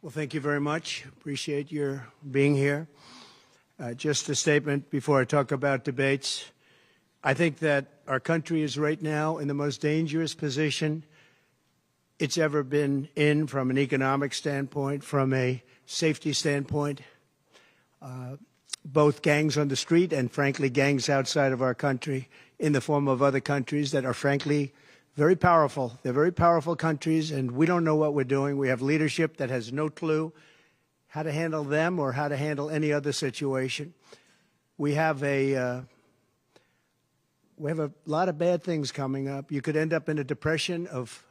Well, thank you very much. Appreciate your being here. Just a statement before I talk about debates. I think that our country is right now in the most dangerous position it's ever been in from an economic standpoint, from a safety standpoint. Both gangs on the street and, frankly, gangs outside of our country in the form of other countries that are, frankly, very powerful. They're very powerful countries, and we don't know what we're doing. We have leadership that has no clue how to handle them or how to handle any other situation. We have a lot of bad things coming up. You could end up in a depression of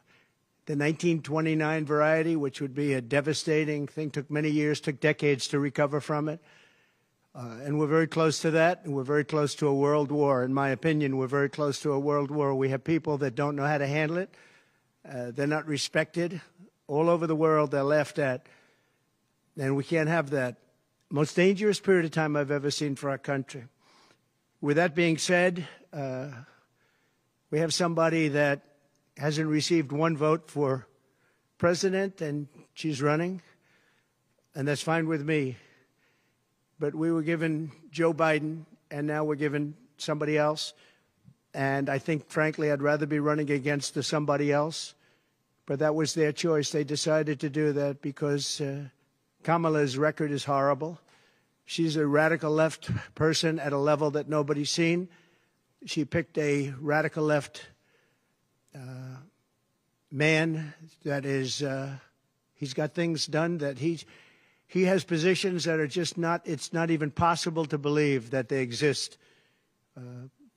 the 1929 variety, which would be a devastating thing. Took many years, took decades to recover from it. And we're very close to that, and we're very close to a world war. In my opinion, we're very close to a world war. We have people that don't know how to handle it. They're not respected. All over the world, they're laughed at. And we can't have that. Most dangerous period of time I've ever seen for our country. With that being said, we have somebody that hasn't received one vote for president, and she's running, and that's fine with me. But we were given Joe Biden, and now we're given somebody else. And I think, frankly, I'd rather be running against the somebody else. But that was their choice. They decided to do that because Kamala's record is horrible. She's a radical left person at a level that nobody's seen. She picked a radical left man that is, he's got things done that he has positions that are just not, it's not even possible to believe that they exist.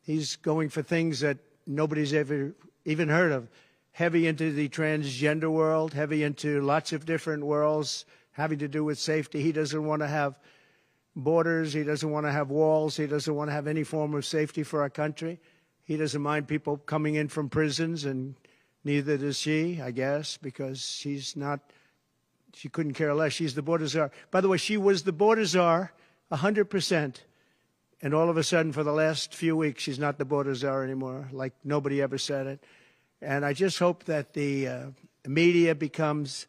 He's going for things that nobody's ever even heard of. Heavy into the transgender world, heavy into lots of different worlds having to do with safety. He doesn't want to have borders. He doesn't want to have walls. He doesn't want to have any form of safety for our country. He doesn't mind people coming in from prisons, and neither does she, I guess, because she's not, she couldn't care less. She's the border czar. By the way, she was the border czar 100%. And all of a sudden, for the last few weeks, she's not the border czar anymore, like nobody ever said it. And I just hope that the media becomes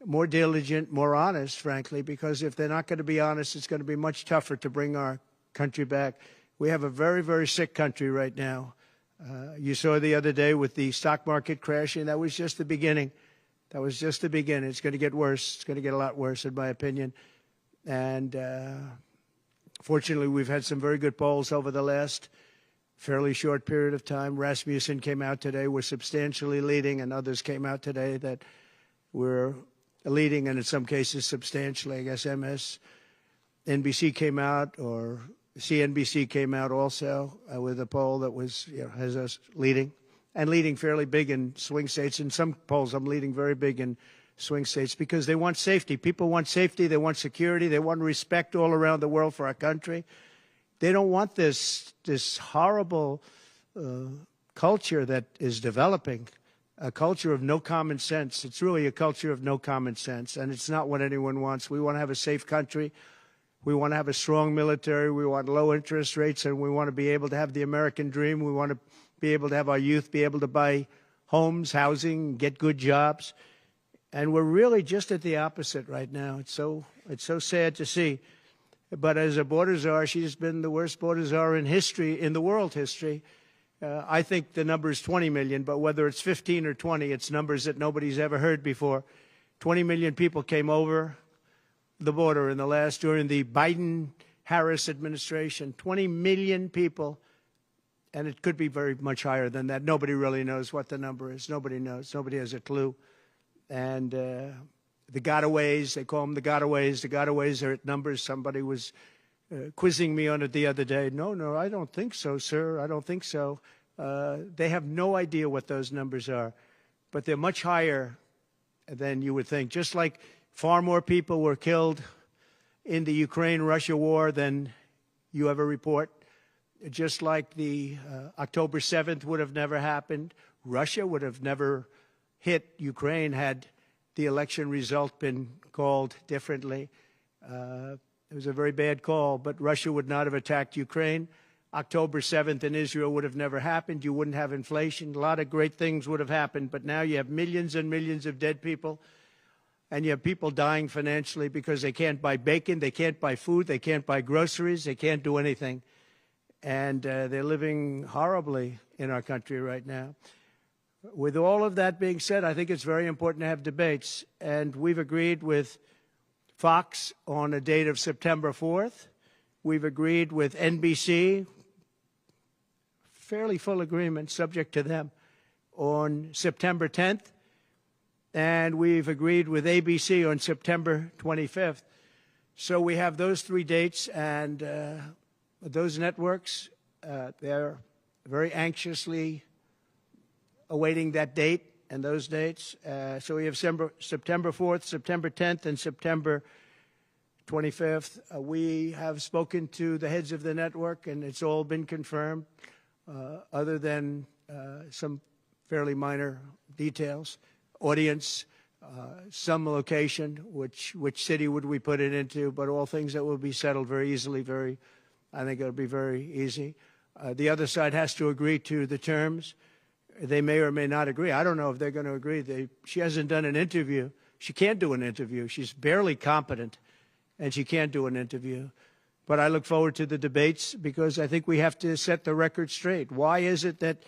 more diligent, more honest, frankly, because if they're not going to be honest, it's going to be much tougher to bring our country back. We have a very, very sick country right now. You saw the other day with the stock market crashing. That was just the beginning. That was just the beginning. It's going to get worse. It's going to get a lot worse, in my opinion. And fortunately, we've had some very good polls over the last fairly short period of time. Rasmussen came out today. We're substantially leading, and others came out today that we're leading, and in some cases substantially. I guess MSNBC came out, or CNBC came out also with a poll that was, has us leading, and leading fairly big in swing states. In some polls, I'm leading very big in swing states because they want safety. People want safety. They want security. They want respect all around the world for our country. They don't want this horrible culture that is developing, a culture of no common sense. It's really a culture of no common sense, and it's not what anyone wants. We want to have a safe country. We want to have a strong military. We want low interest rates, and we want to be able to have the American dream. We want to be able to have our youth be able to buy homes, housing, get good jobs. And we're really just at the opposite right now. It's so sad to see. But as a border czar, she's been the worst border czar in history, in the world history. I think the number is 20 million, but whether it's 15 or 20, it's numbers that nobody's ever heard before. 20 million people came over the border during the Biden-Harris administration. 20 million people, and it could be very much higher than that. Nobody really knows what the number is. Nobody knows. Nobody has a clue. And the gotaways, they call them the gotaways. The gotaways are at numbers. Somebody was quizzing me on it the other day. No, I don't think so, sir. I don't think so. They have no idea what those numbers are, but they're much higher than you would think. Just like far more people were killed in the Ukraine-Russia war than you ever report. Just like the October 7th would have never happened. Russia would have never hit Ukraine had the election result been called differently. It was a very bad call, but Russia would not have attacked Ukraine. October 7th in Israel would have never happened. You wouldn't have inflation. A lot of great things would have happened, but now you have millions and millions of dead people. and you have people dying financially because they can't buy bacon, they can't buy food, they can't buy groceries, they can't do anything. And they're living horribly in our country right now. With all of that being said, I think it's very important to have debates. And we've agreed with Fox on a date of September 4th. We've agreed with NBC, fairly full agreement, subject to them, on September 10th. And we've agreed with ABC on September 25th. So we have those three dates, and those networks, they're very anxiously awaiting that date and those dates. So we have September 4th, September 10th, and September 25th. We have spoken to the heads of the network, and it's all been confirmed, other than some fairly minor details. Audience, some location, which city would we put it into, but all things that will be settled very easily, I think it'll be very easy. The other side has to agree to the terms. They may or may not agree. I don't know if they're going to agree. She hasn't done an interview. She can't do an interview. She's barely competent, and she can't do an interview. But I look forward to the debates because I think we have to set the record straight. Why is it that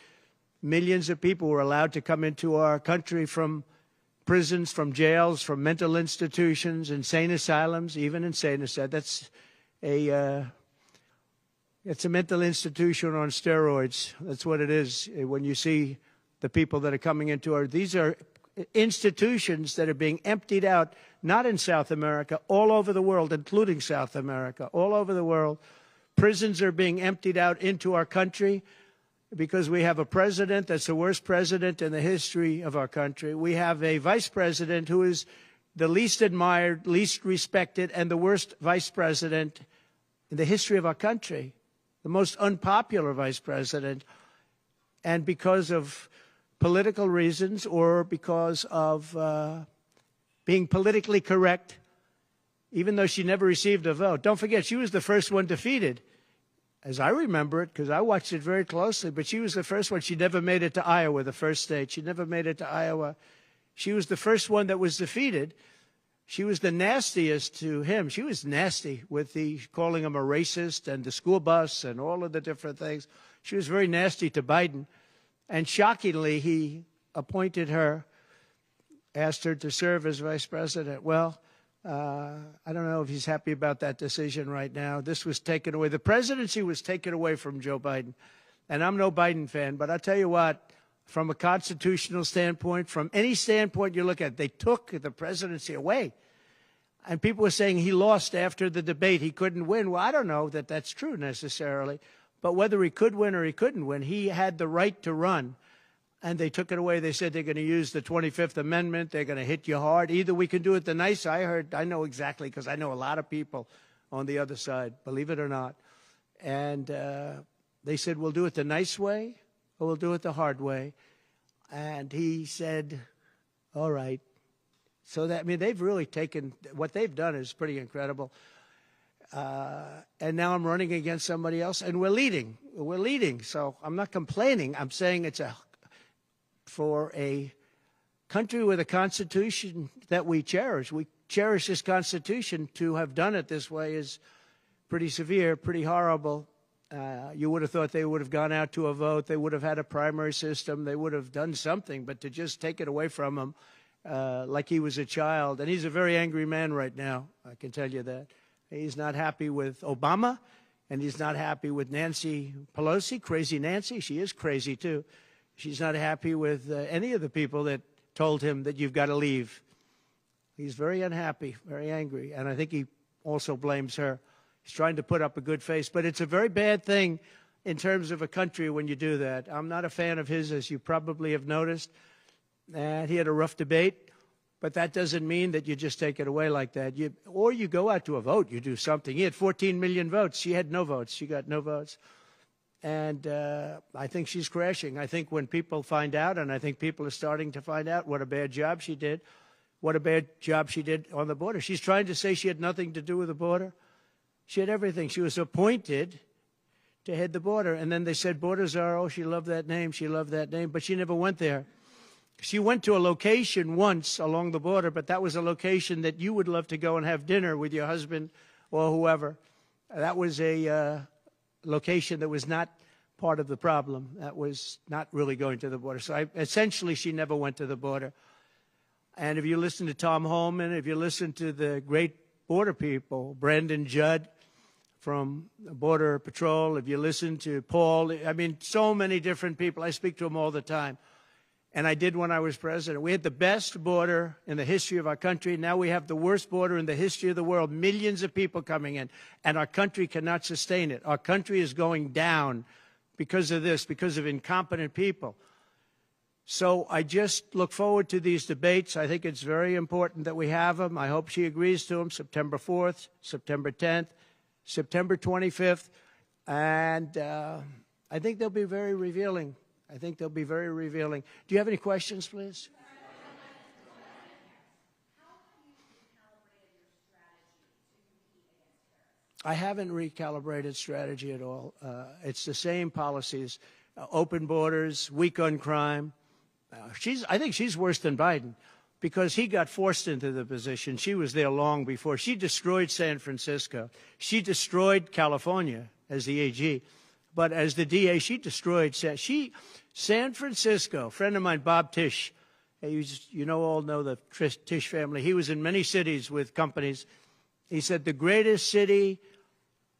millions of people were allowed to come into our country from prisons, from jails, from mental institutions, insane asylums, even insane asylums? It's a mental institution on steroids. That's what it is. When you see the people that are coming into these are institutions that are being emptied out, not in South America, all over the world, including South America, all over the world. Prisons are being emptied out into our country because we have a president that's the worst president in the history of our country. We have a vice president who is the least admired, least respected, and the worst vice president in the history of our country. The most unpopular vice president, and because of political reasons or because of being politically correct, even though she never received a vote. Don't forget, she was the first one defeated, as I remember it, because I watched it very closely, but she was the first one. She never made it to Iowa, the first state. She never made it to Iowa. She was the first one that was defeated. She was the nastiest to him. She was nasty with calling him a racist and the school bus and all of the different things. She was very nasty to Biden. And shockingly, he appointed her, asked her to serve as vice president. Well, I don't know if he's happy about that decision right now. This was taken away. The presidency was taken away from Joe Biden. And I'm no Biden fan, but I'll tell you what, from a constitutional standpoint, from any standpoint you look at, they took the presidency away. And people were saying he lost after the debate. He couldn't win. Well, I don't know that that's true necessarily. But whether he could win or he couldn't win, he had the right to run. And they took it away. They said they're going to use the 25th Amendment. They're going to hit you hard. Either we can do it the nice. I know exactly, because I know a lot of people on the other side, believe it or not. And they said, we'll do it the nice way, or we'll do it the hard way. And he said, all right. So that, I mean, they've really taken, what they've done is pretty incredible. And now I'm running against somebody else, and we're leading. We're leading. So I'm not complaining. I'm saying for a country with a constitution that we cherish this constitution. To have done it this way is pretty severe, pretty horrible. You would have thought they would have gone out to a vote. They would have had a primary system. They would have done something. But to just take it away from him like he was a child. And he's a very angry man right now, I can tell you that. He's not happy with Obama, and he's not happy with Nancy Pelosi, crazy Nancy. She is crazy, too. She's not happy with any of the people that told him that you've got to leave. He's very unhappy, very angry. And I think he also blames her. He's trying to put up a good face. But it's a very bad thing in terms of a country when you do that. I'm not a fan of his, as you probably have noticed. And he had a rough debate. But that doesn't mean that you just take it away like that. Or you go out to a vote. You do something. He had 14 million votes. She had no votes. She got no votes. And I think she's crashing. I think when people find out, and I think people are starting to find out what a bad job she did, what a bad job she did on the border. She's trying to say she had nothing to do with the border. She had everything. She was appointed to head the border. And then they said borders are, oh, she loved that name. She loved that name. But she never went there. She went to a location once along the border, but that was a location that you would love to go and have dinner with your husband or whoever. That was a location that was not part of the problem. That was not really going to the border. So essentially, she never went to the border. And if you listen to Tom Holman, if you listen to the great border people, Brandon Judd from Border Patrol, if you listen to Paul, I mean, so many different people. I speak to them all the time. And I did when I was president. We had the best border in the history of our country. Now we have the worst border in the history of the world. Millions of people coming in, and our country cannot sustain it. Our country is going down because of this, because of incompetent people. So I just look forward to these debates. I think it's very important that we have them. I hope she agrees to them, September 4th, September 10th, September 25th. And I think they'll be very revealing. I think they'll be very revealing. Do you have any questions, please? I haven't recalibrated strategy at all. It's the same policies, open borders, weak on crime. I think she's worse than Biden because he got forced into the position. She was there long before. She destroyed San Francisco. She destroyed California as the AG. But as the DA, she destroyed San Francisco. A friend of mine, Bob Tisch, all know the Tisch family. He was in many cities with companies. He said the greatest city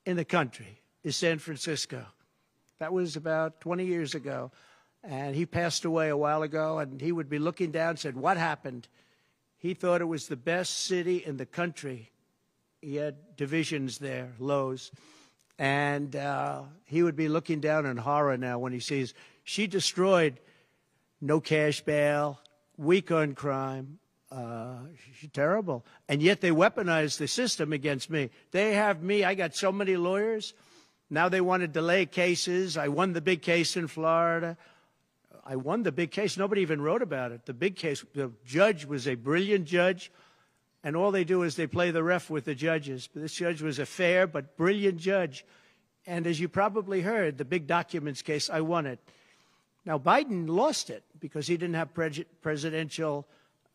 in the country is San Francisco. That was about 20 years ago. And he passed away a while ago, and he would be looking down and said, what happened? He thought it was the best city in the country. He had divisions there, lows. And he would be looking down in horror now when he sees she destroyed no cash bail, weak on crime. She's terrible. And yet they weaponized the system against me. They have me. I got so many lawyers. Now they want to delay cases. I won the big case in Florida. I won the big case. Nobody even wrote about it. The big case, the judge was a brilliant judge. And all they do is they play the ref with the judges. But this judge was a fair but brilliant judge. And as you probably heard, the big documents case, I won it. Now, Biden lost it because he didn't have presidential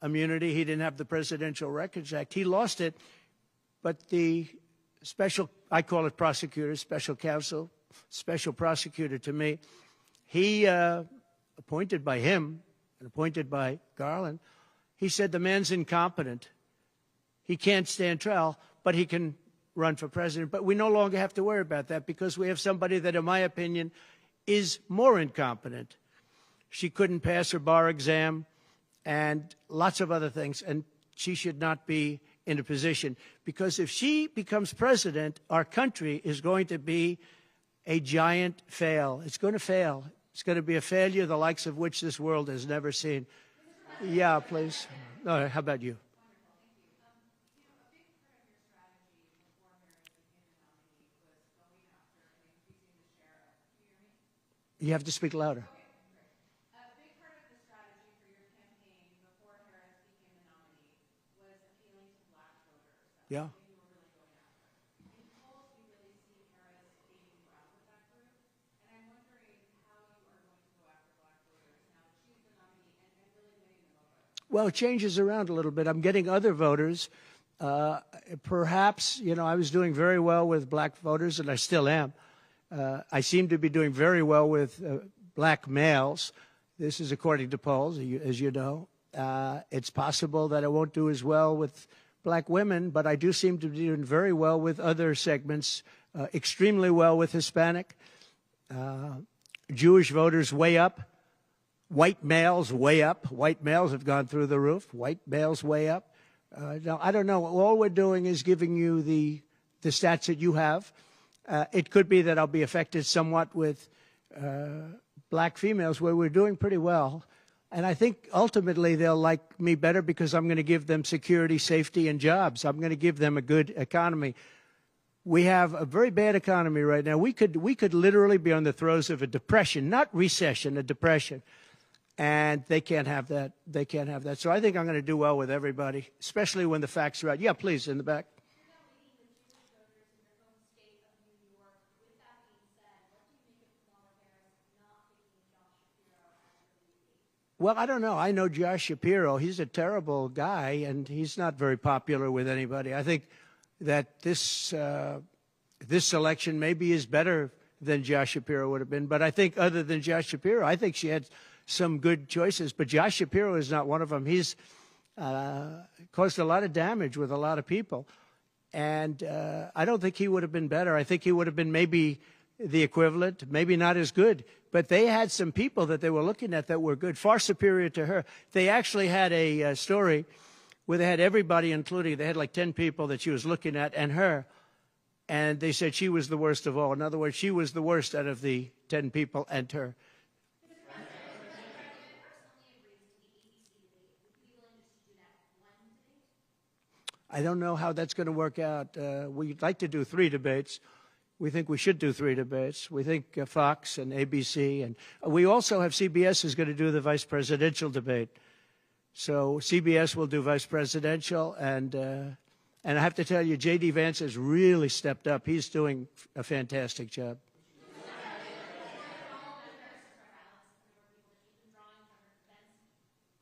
immunity. He didn't have the Presidential Records Act. He lost it. But the special, I call it prosecutor, special counsel, special prosecutor to me, he, appointed by him and appointed by Garland, he said the man's incompetent. He can't stand trial, but he can run for president. But we no longer have to worry about that because we have somebody that, in my opinion, is more incompetent. She couldn't pass her bar exam and lots of other things, and she should not be in a position. Because if she becomes president, our country is going to be a giant fail. It's going to fail. It's going to be a failure the likes of which this world has never seen. Yeah, please. No, how about you? You have to speak louder. Okay, a big part of the strategy for your campaign before Harris became the nominee was appealing to black voters. Yeah. You were really going after. In polls, you really see Harris gaining ground with that group. And I'm wondering how you are going to go after black voters now that she's the nominee and really winning them over. Well, it changes around a little bit. I'm getting other voters. Perhaps, I was doing very well with black voters, and I still am. I seem to be doing very well with black males. This is according to polls, as you know. It's possible that I won't do as well with black women, but I do seem to be doing very well with other segments, extremely well with Hispanic. Jewish voters way up. White males way up. White males have gone through the roof. White males way up. Now, I don't know. All we're doing is giving you the stats that you have. It could be that I'll be affected somewhat with black females, where we're doing pretty well. And I think ultimately they'll like me better because I'm going to give them security, safety, and jobs. I'm going to give them a good economy. We have a very bad economy right now. We could literally be on the throes of a depression, not recession, a depression. And they can't have that. They can't have that. So I think I'm going to do well with everybody, especially when the facts are out. Yeah, please, in the back. Well, I don't know. I know Josh Shapiro. He's a terrible guy, and he's not very popular with anybody. I think that this election maybe is better than Josh Shapiro would have been. But I think other than Josh Shapiro, I think she had some good choices. But Josh Shapiro is not one of them. He's caused a lot of damage with a lot of people. And I don't think he would have been better. I think he would have been maybe the equivalent, maybe not as good. But they had some people that they were looking at that were good, far superior to her. They actually had a story where they had everybody, including, they had like 10 people that she was looking at and her. And they said she was the worst of all. In other words, she was the worst out of the 10 people and her. I don't know how that's going to work out. We'd like to do 3 debates. We think we should do 3 debates. We think Fox and ABC. And we also have CBS is going to do the vice presidential debate. So CBS will do vice presidential. And I have to tell you, J.D. Vance has really stepped up. He's doing a fantastic job.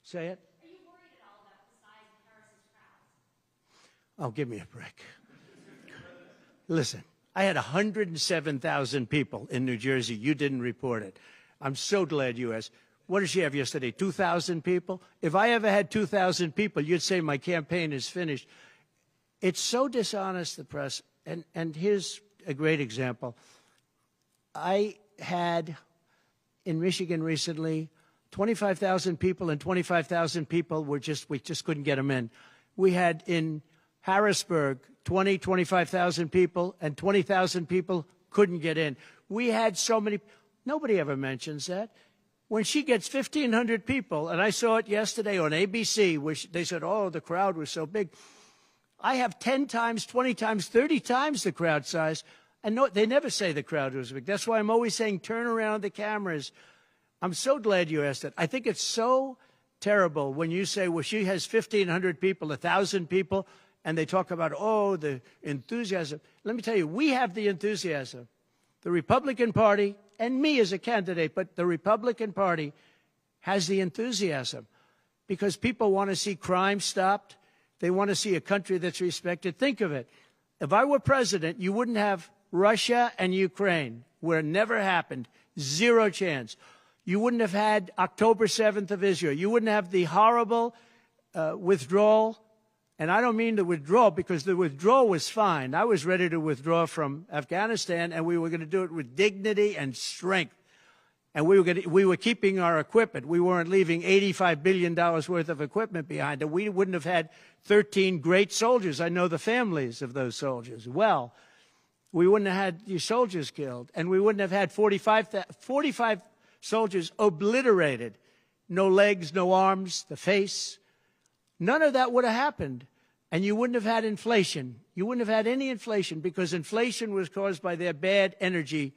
Say it. Are you worried at all about the size of Harris's crowds? Oh, give me a break. Listen, I had 107,000 people in New Jersey. You didn't report it. I'm so glad you asked. What did she have yesterday, 2,000 people? If I ever had 2,000 people, you'd say my campaign is finished. It's so dishonest, the press. And here's a great example. I had in Michigan recently 25,000 people, and 25,000 people we just couldn't get them in. We had in Harrisburg 25,000 people, and 20,000 people couldn't get in. We had so many. Nobody ever mentions that. When she gets 1,500 people, and I saw it yesterday on ABC, which they said, oh, the crowd was so big. I have 10 times, 20 times, 30 times the crowd size. And no, they never say the crowd was big. That's why I'm always saying turn around the cameras. I'm so glad you asked that. I think it's so terrible when you say, well, she has 1,500 people, 1,000 people, and they talk about, oh, the enthusiasm. Let me tell you, we have the enthusiasm. The Republican Party, and me as a candidate, but the Republican Party has the enthusiasm because people want to see crime stopped. They want to see a country that's respected. Think of it. If I were president, you wouldn't have Russia and Ukraine, where it never happened. 0 chance. You wouldn't have had October 7th of Israel. You wouldn't have the horrible withdrawal. And I don't mean the withdrawal because the withdrawal was fine. I was ready to withdraw from Afghanistan, and we were going to do it with dignity and strength. And we were keeping our equipment. We weren't leaving $85 billion worth of equipment behind. And we wouldn't have had 13 great soldiers. I know the families of those soldiers well. We wouldn't have had these soldiers killed. And we wouldn't have had 45 soldiers obliterated. No legs, no arms, the face. None of that would have happened. And you wouldn't have had inflation. You wouldn't have had any inflation because inflation was caused by their bad energy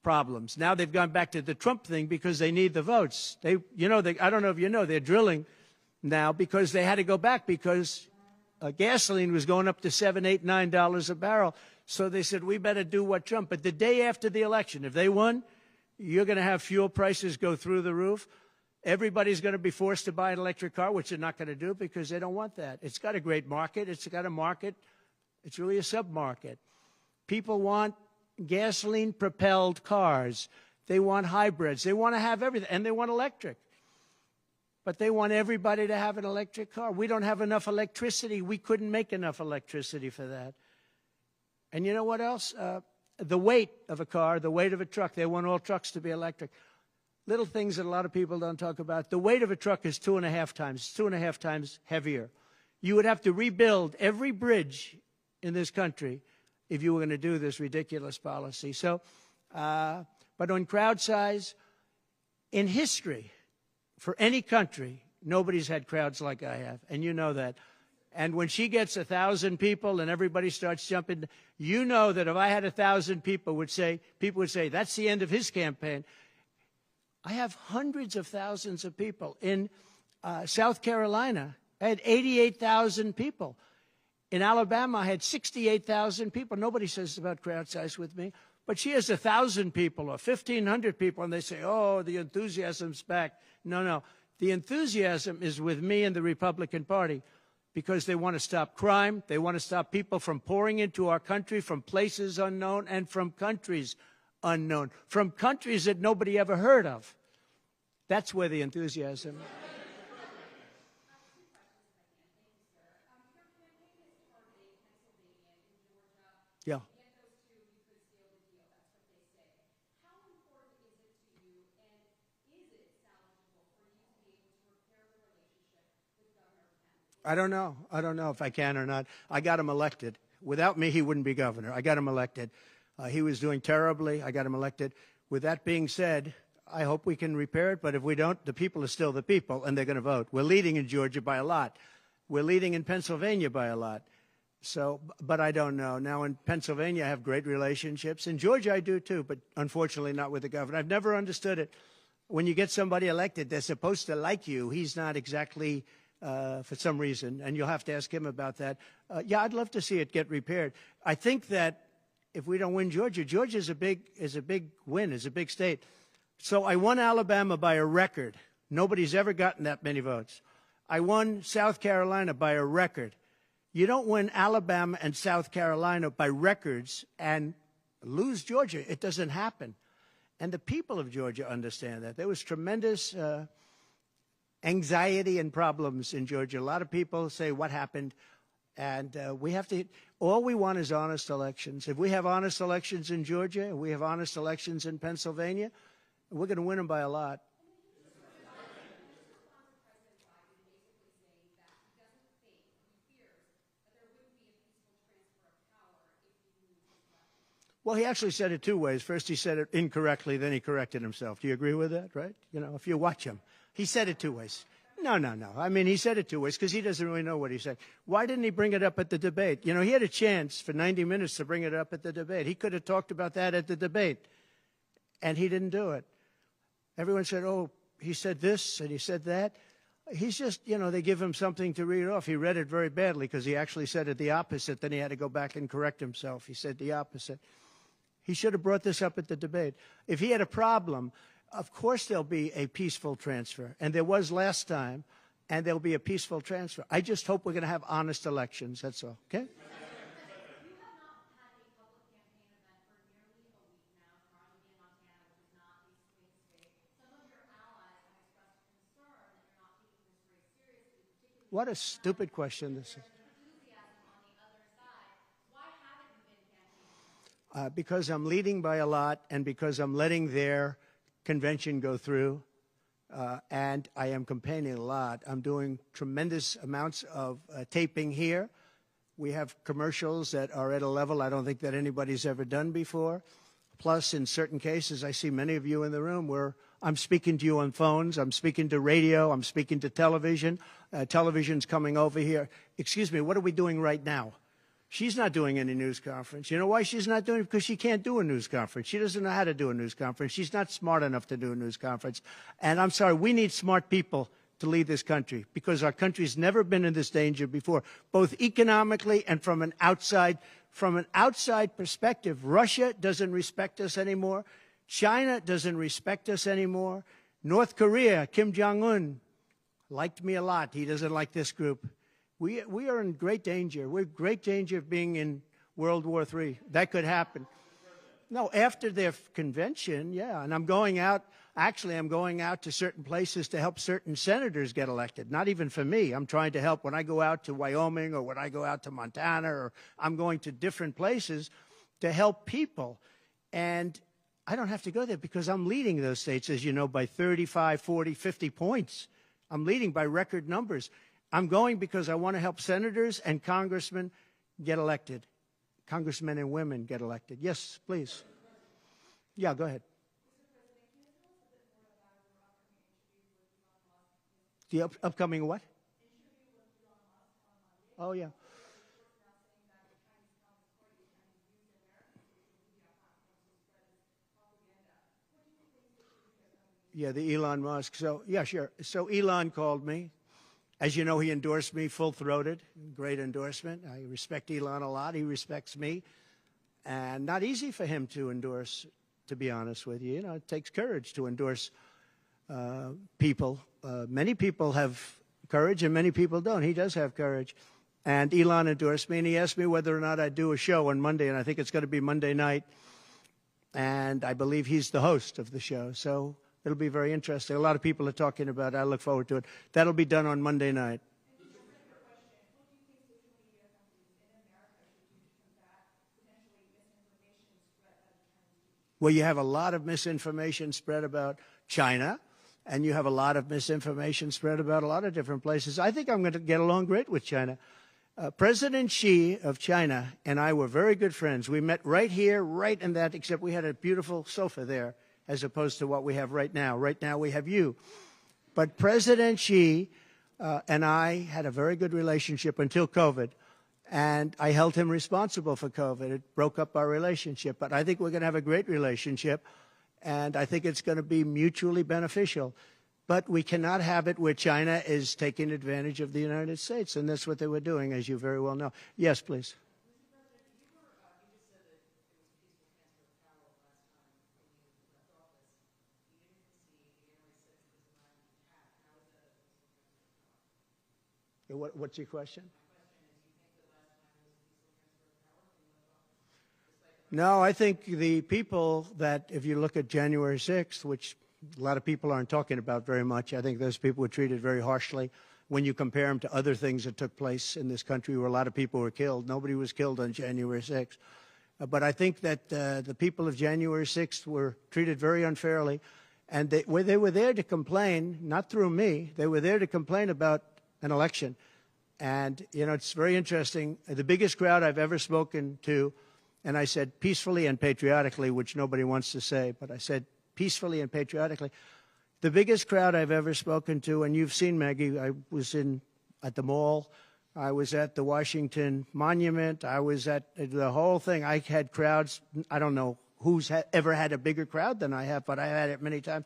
problems. Now they've gone back to the Trump thing because they need the votes. I don't know if you know, they're drilling now because they had to go back because gasoline was going up to $7, $8, $9 a barrel. So they said, we better do what Trump. But the day after the election, if they won, you're going to have fuel prices go through the roof. Everybody's going to be forced to buy an electric car, which they're not going to do because they don't want that. It's got a great market. It's got a market. It's really a sub-market. People want gasoline-propelled cars. They want hybrids. They want to have everything, and they want electric. But they want everybody to have an electric car. We don't have enough electricity. We couldn't make enough electricity for that. And you know what else? The weight of a car, the weight of a truck. They want all trucks to be electric. Little things that a lot of people don't talk about. The weight of a truck is 2.5 times, 2.5 times heavier. You would have to rebuild every bridge in this country if you were going to do this ridiculous policy. So, but on crowd size, in history, for any country, nobody's had crowds like I have, and you know that. And when she gets 1,000 people and everybody starts jumping, you know that if I had 1,000 people would say, that's the end of his campaign. I have hundreds of thousands of people. In South Carolina, I had 88,000 people. In Alabama, I had 68,000 people. Nobody says about crowd size with me. But she has 1,000 people or 1,500 people, and they say, oh, the enthusiasm's back. No, no. The enthusiasm is with me and the Republican Party because they want to stop crime. They want to stop people from pouring into our country from places unknown and from countries unknown, from countries that nobody ever heard of. That's where the enthusiasm is. Yeah. I don't know. I don't know if I can or not. I got him elected. Without me, he wouldn't be governor. I got him elected. He was doing terribly. I got him elected. With that being said, I hope we can repair it. But if we don't, the people are still the people, and they're going to vote. We're leading in Georgia by a lot. We're leading in Pennsylvania by a lot. So, but I don't know. Now, in Pennsylvania, I have great relationships. In Georgia, I do too, but unfortunately not with the governor. I've never understood it. When you get somebody elected, they're supposed to like you. He's not exactly, for some reason, and you'll have to ask him about that. Yeah, I'd love to see it get repaired. I think that if we don't win Georgia, Georgia is a big win, is a big state. So I won Alabama by a record. Nobody's ever gotten that many votes. I won South Carolina by a record. You don't win Alabama and South Carolina by records and lose Georgia. It doesn't happen. And the people of Georgia understand that. There was tremendous anxiety and problems in Georgia. A lot of people say, what happened? And we have to, all we want is honest elections. If we have honest elections in Georgia, we have honest elections in Pennsylvania, we're going to win them by a lot. Well, he actually said it two ways. First, he said it incorrectly, then he corrected himself. Do you agree with that, right? You know, if you watch him, he said it two ways. No. I mean, he said it two ways because he doesn't really know what he said. Why didn't he bring it up at the debate? You know, he had a chance for 90 minutes to bring it up at the debate. He could have talked about that at the debate, and he didn't do it. Everyone said, oh, he said this and he said that. He's just, you know, they give him something to read off. He read it very badly because he actually said it the opposite. Then he had to go back and correct himself. He said the opposite. He should have brought this up at the debate. If he had a problem, of course there'll be a peaceful transfer. And there was last time, and there'll be a peaceful transfer. I just hope we're going to have honest elections. That's all. Okay? What a stupid question this is. Because I'm leading by a lot and because I'm letting their convention go through, and I am campaigning a lot. I'm doing tremendous amounts of taping here. We have commercials that are at a level I don't think that anybody's ever done before. Plus, in certain cases, I see many of you in the room where I'm speaking to you on phones, I'm speaking to radio, I'm speaking to television. Television's coming over here. Excuse me, what are we doing right now? She's not doing any news conference. You know why she's not doing it? Because she can't do a news conference. She doesn't know how to do a news conference. She's not smart enough to do a news conference. And I'm sorry, we need smart people to lead this country because our country's never been in this danger before, both economically and from an outside perspective. Russia doesn't respect us anymore. China doesn't respect us anymore. North Korea, Kim Jong-un, liked me a lot. He doesn't like this group. We are in great danger. We're in great danger of being in World War III. That could happen. No, after their convention, yeah. And I'm going out. Actually, I'm going out to certain places to help certain senators get elected. Not even for me. I'm trying to help when I go out to Wyoming or when I go out to Montana, or I'm going to different places to help people. And I don't have to go there because I'm leading those states, as you know, by 35, 40, 50 points. I'm leading by record numbers. I'm going because I want to help senators and congressmen get elected. Congressmen and women get elected. Yes, please. Yeah, go ahead. The upcoming what? Oh, yeah. Yeah, the Elon Musk. So, yeah, sure. So Elon called me. As you know, he endorsed me full-throated. Great endorsement. I respect Elon a lot. He respects me. and not easy for him to endorse, to be honest with you. You know, it takes courage to endorse people. Many people have courage and many people don't. He does have courage. And Elon endorsed me, and he asked me whether or not I'd do a show on Monday, and I think it's going to be Monday night. And I believe he's the host of the show, so it'll be very interesting. A lot of people are talking about it. I look forward to it. That'll be done on Monday night. Well, you have a lot of misinformation spread about China, and you have a lot of misinformation spread about a lot of different places. I think I'm going to get along great with China. President Xi of China and I were very good friends. We met right here, right in that, except we had a beautiful sofa there, as opposed to what we have right now. Right now we have you. But President Xi and I had a very good relationship until COVID. And I held him responsible for COVID. It broke up our relationship. But I think we're going to have a great relationship. And I think it's going to be mutually beneficial. But we cannot have it where China is taking advantage of the United States. And that's what they were doing, as you very well know. Yes, please. What's your question? No, I think the people that, if you look at January 6th, which a lot of people aren't talking about very much, I think those people were treated very harshly when you compare them to other things that took place in this country where a lot of people were killed. Nobody was killed on January 6th. But I think that the people of January 6th were treated very unfairly. And they were there to complain, not through me. They were there to complain about an election. And, you know, it's very interesting. The biggest crowd I've ever spoken to, and I said peacefully and patriotically, which nobody wants to say, but I said peacefully and patriotically. The biggest crowd I've ever spoken to, and you've seen, Maggie, I was at the mall. I was at the Washington Monument. I was at the whole thing. I had crowds. I don't know who's ever had a bigger crowd than I have, but I had it many times.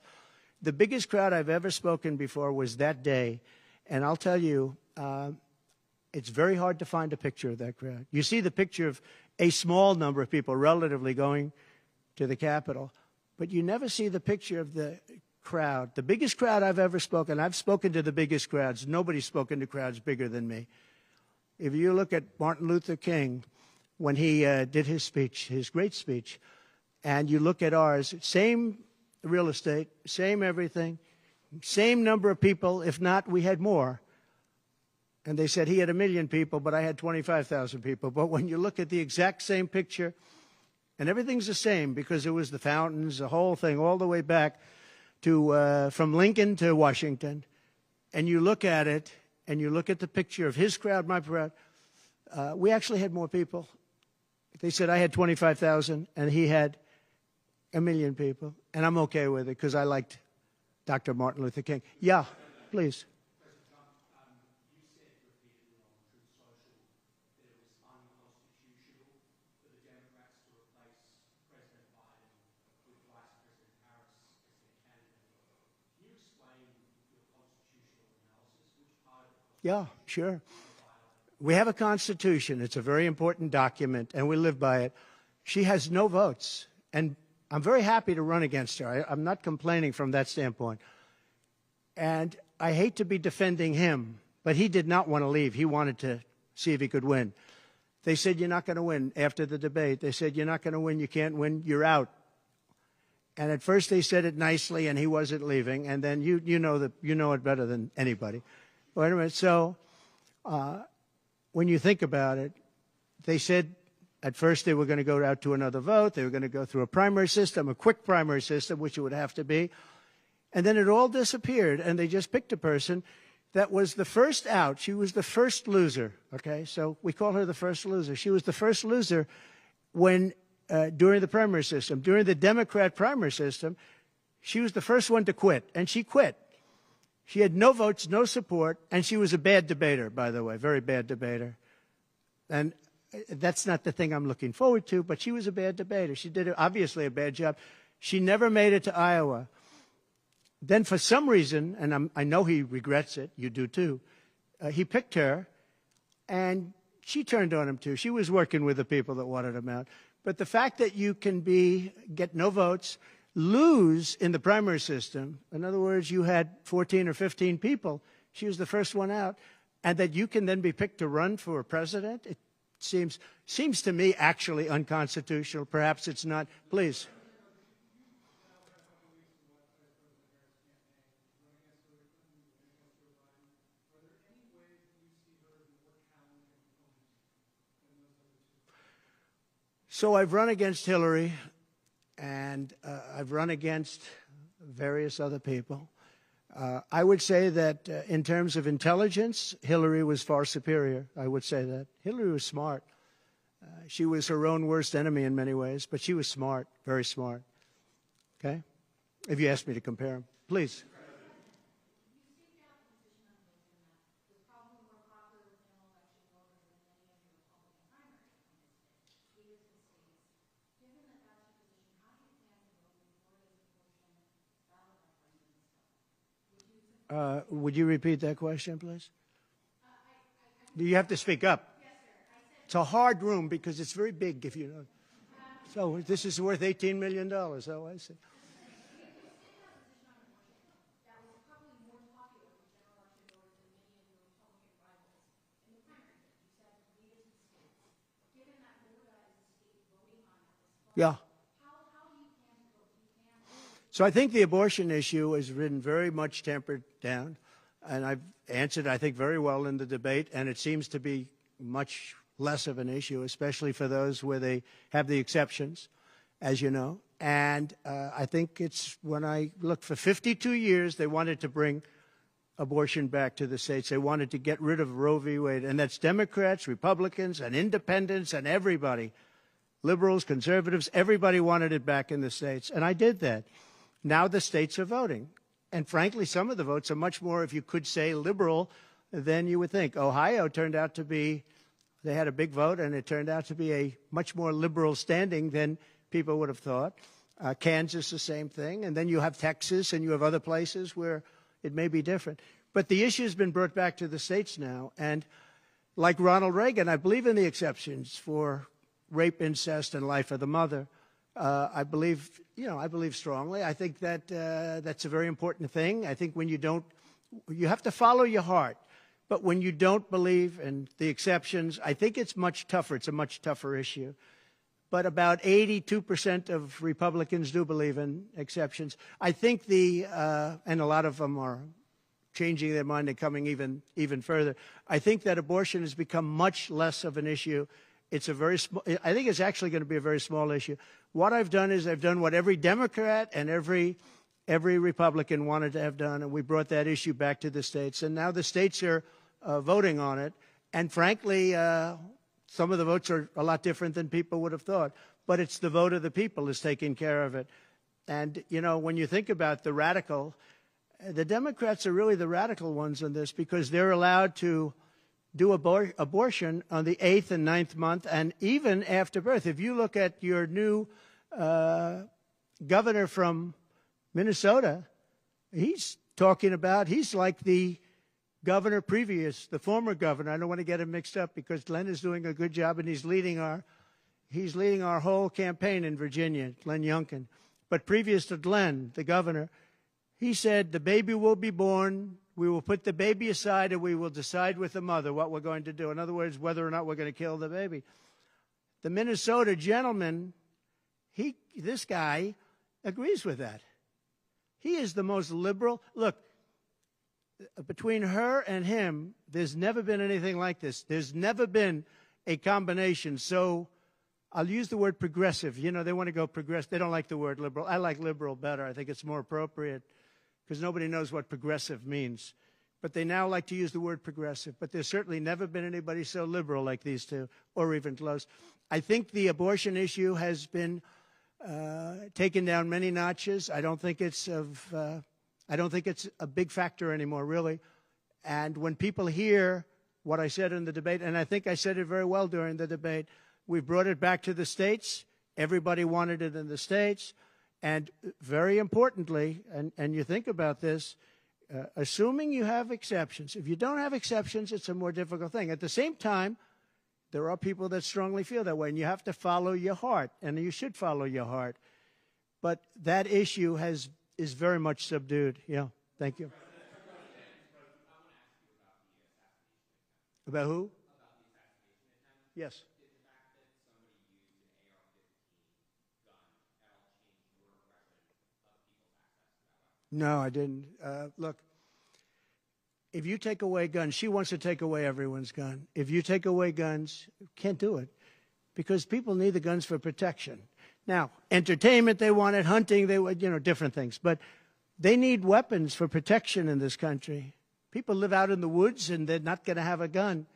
The biggest crowd I've ever spoken before was that day. And I'll tell you, it's very hard to find a picture of that crowd. You see the picture of a small number of people relatively going to the Capitol, but you never see the picture of the crowd. The biggest crowd I've ever spoken, I've spoken to the biggest crowds. Nobody's spoken to crowds bigger than me. If you look at Martin Luther King, when he did his speech, his great speech, and you look at ours, same real estate, same everything, same number of people, if not, we had more. And they said he had 1 million people, but I had 25,000 people. But when you look at the exact same picture, and everything's the same because it was the fountains, the whole thing, all the way back to from Lincoln to Washington, and you look at it, and you look at the picture of his crowd, my crowd, we actually had more people. They said I had 25,000, and he had 1 million people. And I'm okay with it because I liked Dr. Martin Luther King. Yeah, please. Yeah, sure. We have a Constitution. It's a very important document, and we live by it. She has no votes, and I'm very happy to run against her. I'm not complaining from that standpoint. And I hate to be defending him, but he did not want to leave. He wanted to see if he could win. They said, you're not going to win. After the debate, they said, you're not going to win. You can't win. You're out. And at first they said it nicely, and he wasn't leaving. And then you know it better than anybody. Wait a minute. So when you think about it, they said at first they were going to go out to another vote. They were going to go through a primary system, a quick primary system, which it would have to be. And then it all disappeared, and they just picked a person that was the first out. She was the first loser, okay? So we call her the first loser. She was the first loser when during the primary system. During the Democrat primary system, she was the first one to quit, and she quit. She had no votes, no support, and she was a bad debater, by the way, very bad debater. And that's not the thing I'm looking forward to, but she was a bad debater. She did obviously a bad job. She never made it to Iowa. Then for some reason, and I know he regrets it, you do too, he picked her, and she turned on him too. She was working with the people that wanted him out. But the fact that you can get no votes, lose in the primary system, in other words, you had 14 or 15 people, she was the first one out, and that you can then be picked to run for president, it seems to me actually unconstitutional. Perhaps it's not. Please. So I've run against Hillary, and I've run against various other people. I would say that in terms of intelligence, Hillary was far superior. I would say that. Hillary was smart. She was her own worst enemy in many ways, but she was smart, very smart. Okay? If you ask me to compare them. Please. Would you repeat that question, please? You have to speak up. It's a hard room because it's very big, if you know. So this is worth $18 million. Oh, I see. Yeah. So I think the abortion issue has been very much tempered down, and I've answered, I think, very well in the debate, and it seems to be much less of an issue, especially for those where they have the exceptions, as you know. And I think it's when I look for 52 years, they wanted to bring abortion back to the states. They wanted to get rid of Roe v. Wade, and that's Democrats, Republicans, and independents, and everybody, liberals, conservatives, everybody wanted it back in the states, and I did that. Now the states are voting. And frankly, some of the votes are much more, if you could say, liberal than you would think. Ohio turned out to be, they had a big vote, and it turned out to be a much more liberal standing than people would have thought. Kansas, the same thing. And then you have Texas, and you have other places where it may be different. But the issue has been brought back to the states now. And like Ronald Reagan, I believe in the exceptions for rape, incest, and life of the mother. I believe strongly. I think that that's a very important thing. I think when you have to follow your heart. But when you don't believe in the exceptions, I think it's much tougher. It's a much tougher issue. But about 82% of Republicans do believe in exceptions. I think and a lot of them are changing their mind and coming even further. I think that abortion has become much less of an issue. It's a very small, I think it's actually going to be a very small issue. What I've done is I've done what every Democrat and every Republican wanted to have done, and we brought that issue back to the states. And now the states are voting on it. And frankly, some of the votes are a lot different than people would have thought. But it's the vote of the people is taking care of it. And, you know, when you think about the Democrats are really the radical ones in this because they're allowed to do abortion on the 8th and 9th month and even after birth. If you look at your new governor from Minnesota, he's like the governor previous, the former governor. I don't want to get him mixed up because Glenn is doing a good job and he's leading our whole campaign in Virginia, Glenn Youngkin. But previous to Glenn, the governor, he said the baby will be born. We will put the baby aside and we will decide with the mother what we're going to do. In other words, whether or not we're going to kill the baby. The Minnesota gentleman, this guy agrees with that. He is the most liberal. Look, between her and him, there's never been anything like this. There's never been a combination. So I'll use the word progressive. You know, they want to go progressive. They don't like the word liberal. I like liberal better. I think it's more appropriate because nobody knows what progressive means. But they now like to use the word progressive. But there's certainly never been anybody so liberal like these two, or even close. I think the abortion issue has been taken down many notches. I don't think it's a big factor anymore, really. And when people hear what I said in the debate, and I think I said it very well during the debate, we brought it back to the states. Everybody wanted it in the states. And very importantly, and you think about this, assuming you have exceptions. If you don't have exceptions, it's a more difficult thing. At the same time, There are people that strongly feel that way, and you have to follow your heart, and you should follow your heart. But that issue is very much subdued. Yeah, thank you. About who? Yes. No, I didn't. Look, if you take away guns, she wants to take away everyone's gun. If you take away guns, can't do it because people need the guns for protection. Now, entertainment, they want it, hunting, they want, different things. But they need weapons for protection in this country. People live out in the woods and they're not going to have a gun.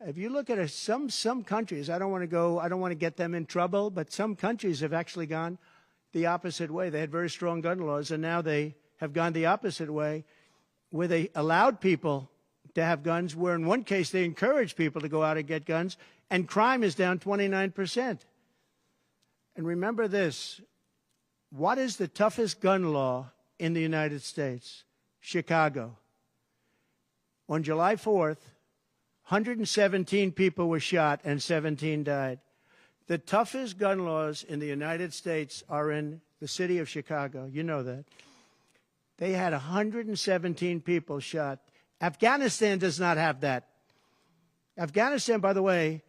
If you look at some countries, I don't want to get them in trouble, but some countries have actually gone the opposite way. They had very strong gun laws, and now they have gone the opposite way, where they allowed people to have guns, where in one case they encouraged people to go out and get guns, and crime is down 29%. And remember this, what is the toughest gun law in the United States? Chicago. On July 4th, 117 people were shot and 17 died. The toughest gun laws in the United States are in the city of Chicago. You know that. They had 117 people shot. Afghanistan does not have that. Afghanistan, by the way,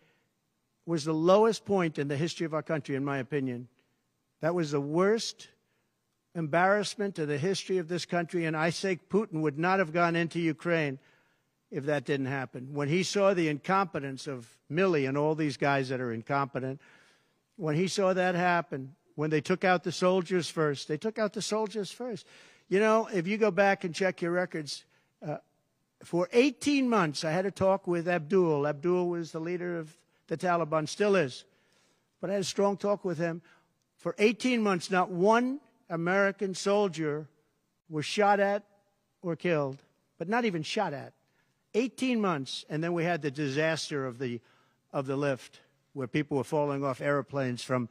was the lowest point in the history of our country, in my opinion. That was the worst embarrassment to the history of this country, and I say Putin would not have gone into Ukraine if that didn't happen. When he saw the incompetence of Milley and all these guys that are incompetent, when he saw that happen, when they took out the soldiers first, they took out the soldiers first. If you go back and check your records, for 18 months, I had a talk with Abdul. Abdul was the leader of the Taliban, still is. But I had a strong talk with him. For 18 months, not one American soldier was shot at or killed, but not even shot at. 18 months, and then we had the disaster of the lift, where people were falling off airplanes from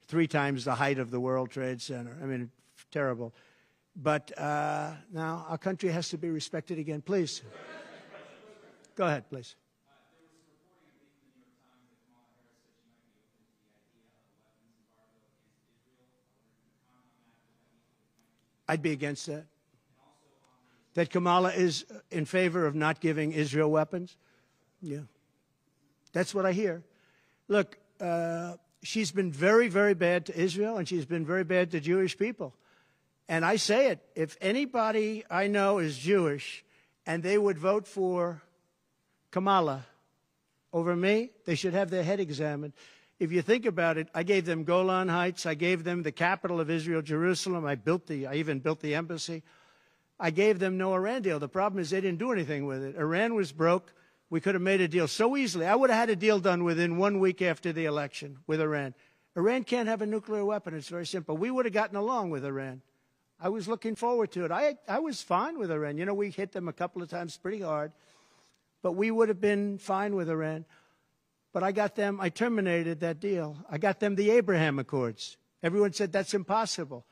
3 times the height of the World Trade Center. I mean, terrible. But now our country has to be respected again. Please. Go ahead, please. I'd be against that. That Kamala is in favor of not giving Israel weapons? Yeah. That's what I hear. Look, she's been very, very bad to Israel, and she's been very bad to Jewish people. And I say it, if anybody I know is Jewish and they would vote for Kamala over me, they should have their head examined. If you think about it, I gave them Golan Heights. I gave them the capital of Israel, Jerusalem. I even built the embassy. I gave them no Iran deal. The problem is they didn't do anything with it. Iran was broke. We could have made a deal so easily. I would have had a deal done within 1 week after the election with Iran. Iran can't have a nuclear weapon. It's very simple. We would have gotten along with Iran. I was looking forward to it. I was fine with Iran. We hit them a couple of times pretty hard, but we would have been fine with Iran. But I terminated that deal. I got them the Abraham Accords. Everyone said that's impossible.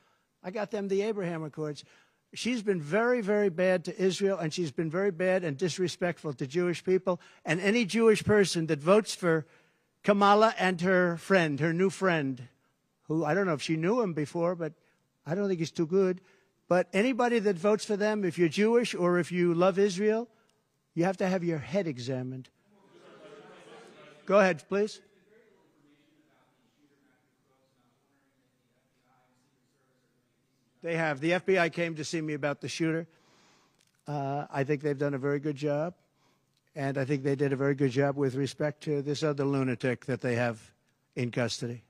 I got them the Abraham Accords. She's been very, very bad to Israel, and she's been very bad and disrespectful to Jewish people. And any Jewish person that votes for Kamala and her new friend, who I don't know if she knew him before, but I don't think he's too good. But anybody that votes for them, if you're Jewish or if you love Israel, you have to have your head examined. Go ahead, please. They have. The FBI came to see me about the shooter. I think they've done a very good job. And I think they did a very good job with respect to this other lunatic that they have in custody.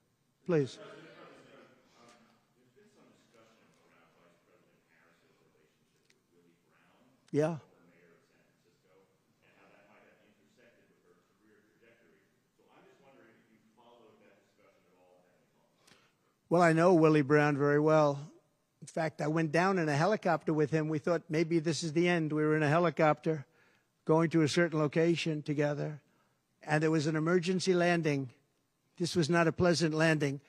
Please. Yeah. Well, I know Willie Brown very well. In fact, I went down in a helicopter with him. We thought maybe this is the end. We were in a helicopter going to a certain location together, and there was an emergency landing. This was not a pleasant landing,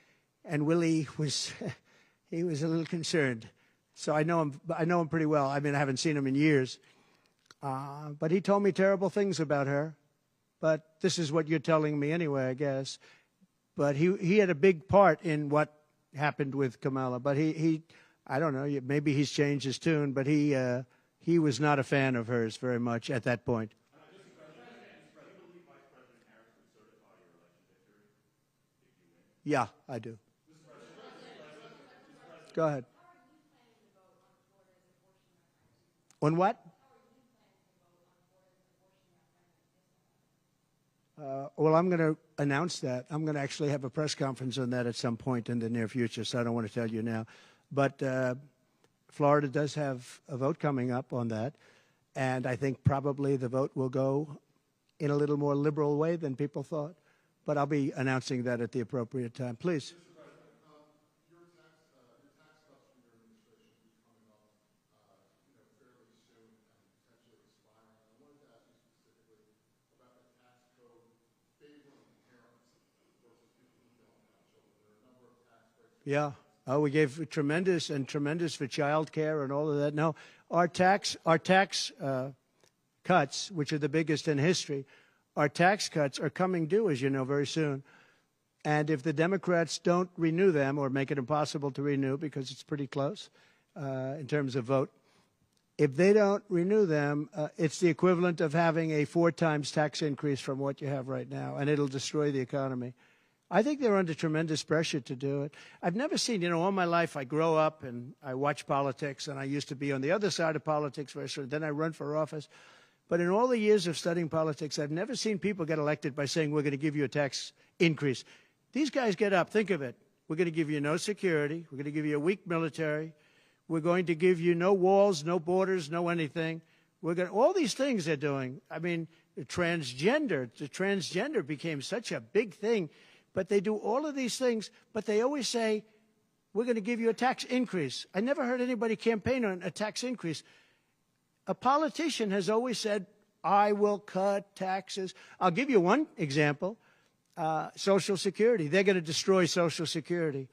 and Willie was he was a little concerned. So I know him pretty well. I mean, I haven't seen him in years. But he told me terrible things about her. but this is what you're telling me anyway, I guess. But he had a big part in what happened with Kamala. But he I don't know, maybe he's changed his tune, but he was not a fan of hers very much at that point. Yeah, I do. Go ahead. On what? Well, I'm going to announce that. I'm going to actually have a press conference on that at some point in the near future, so I don't want to tell you now. But Florida does have a vote coming up on that, and I think probably the vote will go in a little more liberal way than people thought. But I'll be announcing that at the appropriate time. Please. Your tax cuts from your administration will be coming up, fairly soon and potentially expiring. I wanted to ask you specifically about the tax code favoring parents versus people who don't have children. There are a number of tax breaks. Yeah. Oh, we gave tremendous for child care and all of that. No, our tax cuts, which are the biggest in history, our tax cuts are coming due, as you know, very soon. And if the Democrats don't renew them or make it impossible to renew because it's pretty close in terms of vote, if they don't renew them, it's the equivalent of having a 4 times tax increase from what you have right now, and it'll destroy the economy. I think they're under tremendous pressure to do it. I've never seen, all my life I grow up and I watch politics, and I used to be on the other side of politics first, then I run for office. But in all the years of studying politics, I've never seen people get elected by saying, we're going to give you a tax increase. These guys get up. Think of it. We're going to give you no security. We're going to give you a weak military. We're going to give you no walls, no borders, no anything. All these things they're doing. I mean, the transgender became such a big thing. But they do all of these things, but they always say, we're going to give you a tax increase. I never heard anybody campaign on a tax increase. A politician has always said, I will cut taxes. I'll give you one example, Social Security. They're going to destroy Social Security.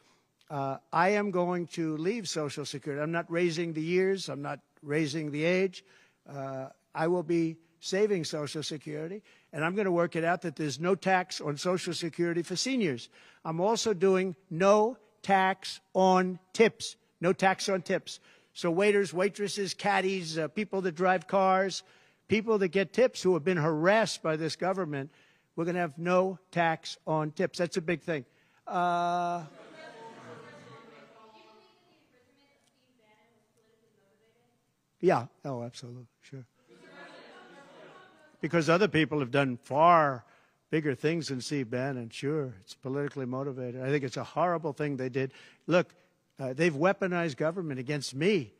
I am going to leave Social Security. I'm not raising the years. I'm not raising the age. I will be saving Social Security, and I'm going to work it out that there's no tax on Social Security for seniors. I'm also doing no tax on tips, no tax on tips. So waiters, waitresses, caddies, people that drive cars, people that get tips who have been harassed by this government, we're going to have no tax on tips. That's a big thing. Yeah, oh, absolutely, sure. Because other people have done far bigger things than Steve Bannon. Sure, it's politically motivated. I think it's a horrible thing they did. Look, they've weaponized government against me.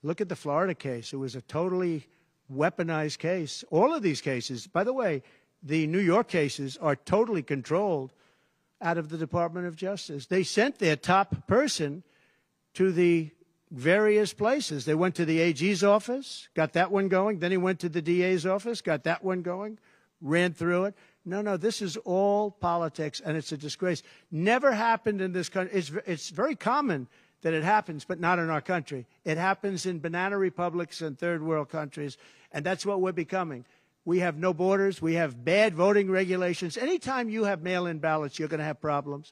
Look at the Florida case. It was a totally weaponized case. All of these cases, by the way, the New York cases are totally controlled out of the Department of Justice. They sent their top person to the various places. They went to the AG's office, got that one going. Then he went to the DA's office, got that one going, ran through it. No, this is all politics, and it's a disgrace. Never happened in this country. It's very common that it happens, but not in our country. It happens in banana republics and third world countries, and that's what we're becoming. We have no borders. We have bad voting regulations. Anytime you have mail-in ballots, you're going to have problems.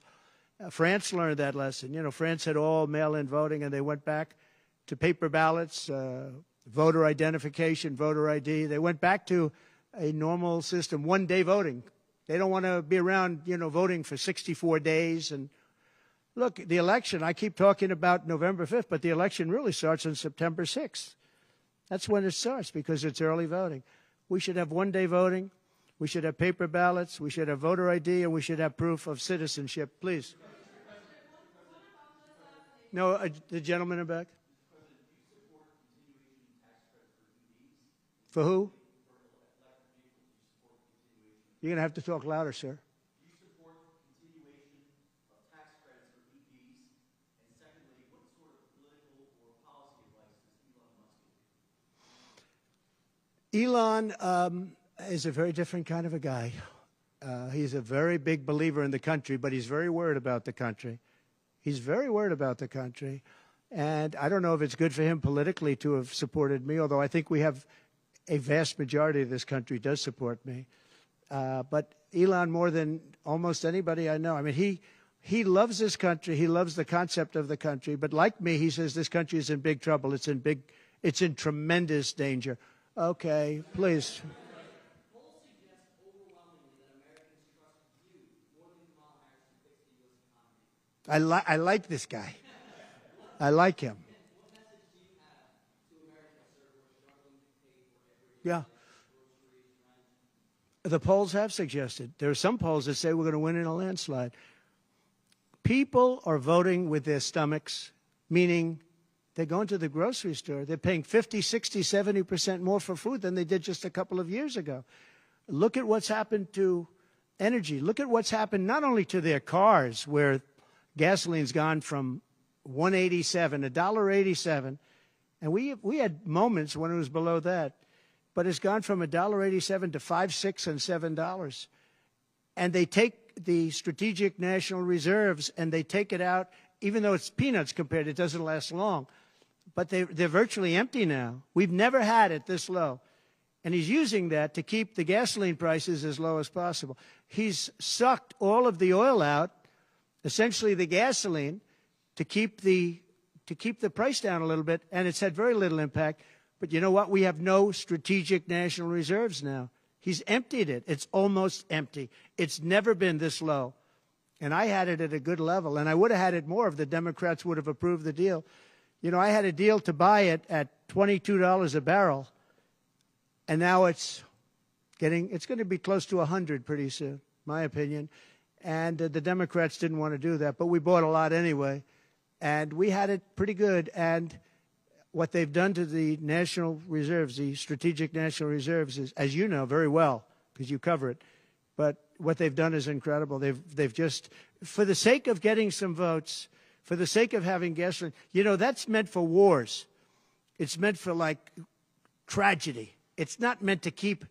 France learned that lesson. France had all mail-in voting, and they went back to paper ballots, voter identification, voter ID. They went back to a normal system, one-day voting. They don't want to be around, voting for 64 days. And look, the election, I keep talking about November 5th, but the election really starts on September 6th. That's when it starts because it's early voting. We should have one-day voting. We should have paper ballots. We should have voter ID, and we should have proof of citizenship. Please. No, the gentleman in the back. For who? You're going to have to talk louder, sir. Do you support continuation of tax credits for EVs? And secondly, what sort of political or policy advice does Elon Musk give? Elon is a very different kind of a guy. He's a very big believer in the country, but he's very worried about the country. He's very worried about the country. And I don't know if it's good for him politically to have supported me, although I think we have a vast majority of this country does support me. But Elon, more than almost anybody I know, I mean, he loves this country. He loves the concept of the country. But like me, he says this country is in big trouble. It's in tremendous danger. Okay, please. Polls suggest overwhelmingly that Americans trust you more than Kamala Harris to fix the U.S. economy. I like this guy. I like him. What message do you have to Americans, sir, who are struggling to pay for every Yeah. groceries, rent? The polls have suggested. There are some polls that say we're going to win in a landslide. People are voting with their stomachs, meaning they're going to the grocery store. They're paying 50, 60, 70% more for food than they did just a couple of years ago. Look at what's happened to energy. Look at what's happened not only to their cars, where gasoline's gone from $1.87, and we had moments when it was below that, but it's gone from $1.87 to $5, $6, and $7. And they take the strategic national reserves and they take it out, even though it's peanuts compared, it doesn't last long. But they're virtually empty now. We've never had it this low. And he's using that to keep the gasoline prices as low as possible. He's sucked all of the oil out, essentially the gasoline, to keep the price down a little bit, and it's had very little impact. But you know what? We have no strategic national reserves now. He's emptied it. It's almost empty. It's never been this low. And I had it at a good level, and I would have had it more if the Democrats would have approved the deal. You know, I had a deal to buy it at $22 a barrel, and now it's going to be close to 100 pretty soon, my opinion. And the Democrats didn't want to do that, but we bought a lot anyway. And we had it pretty good. And what they've done to the national reserves, the strategic national reserves, is, as you know very well, because you cover it, but what they've done is incredible. They've just, for the sake of getting some votes, for the sake of having gasoline, you know, that's meant for wars. It's meant for, like, tragedy. It's not meant to keep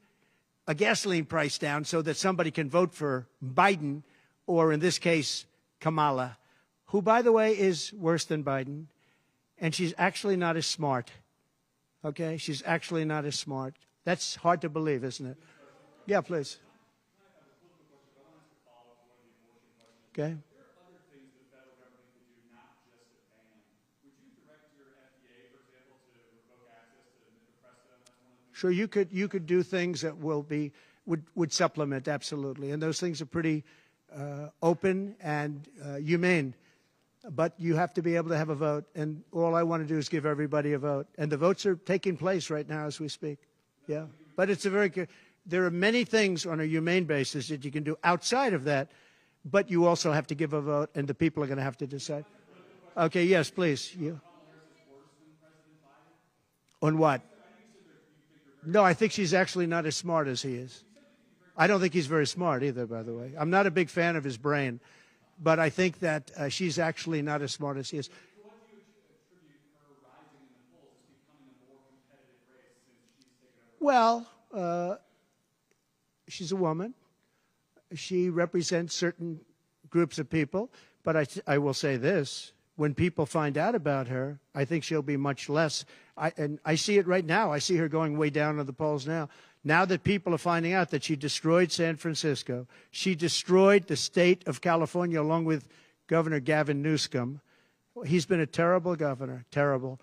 a gasoline price down so that somebody can vote for Biden, or in this case, Kamala, who, by the way, is worse than Biden. And she's actually not as smart. Okay? She's actually not as smart. That's hard to believe, isn't it? Yeah, please. Okay. There are other things the federal government could do, not just a ban. Would you direct your FDA, for example, to revoke access to the press? That's one of the things. Sure, you could do things that would supplement, absolutely. And those things are pretty open and humane. But you have to be able to have a vote, and all I want to do is give everybody a vote. And the votes are taking place right now as we speak. Yeah, but it's there are many things on a humane basis that you can do outside of that, but you also have to give a vote, and the people are going to have to decide. Okay, yes, please. You. On what? No, I think she's actually not as smart as he is. I don't think he's very smart either, by the way. I'm not a big fan of his brain. But I think that she's actually not as smart as he is. What do you attribute her rising in the polls as becoming a more competitive race since she's taken over? Well, she's a woman. She represents certain groups of people. But I will say this. When people find out about her, I think she'll be much less. And I see it right now. I see her going way down in the polls now. Now that people are finding out that she destroyed San Francisco, she destroyed the state of California along with Governor Gavin Newsom. He's been a terrible governor, terrible.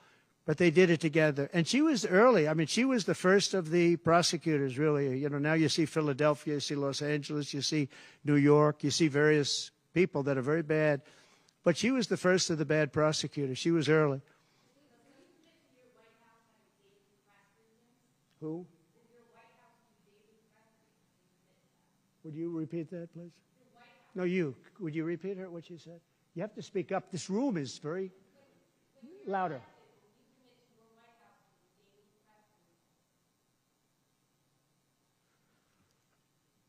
But they did it together. And she was early. I mean, she was the first of the prosecutors, really. You know, now you see Philadelphia, you see Los Angeles, you see New York, you see various people that are very bad. But she was the first of the bad prosecutors. She was early. Who? Would you repeat that, please? No, you. Would you repeat her, what she said? You have to speak up. This room is very louder.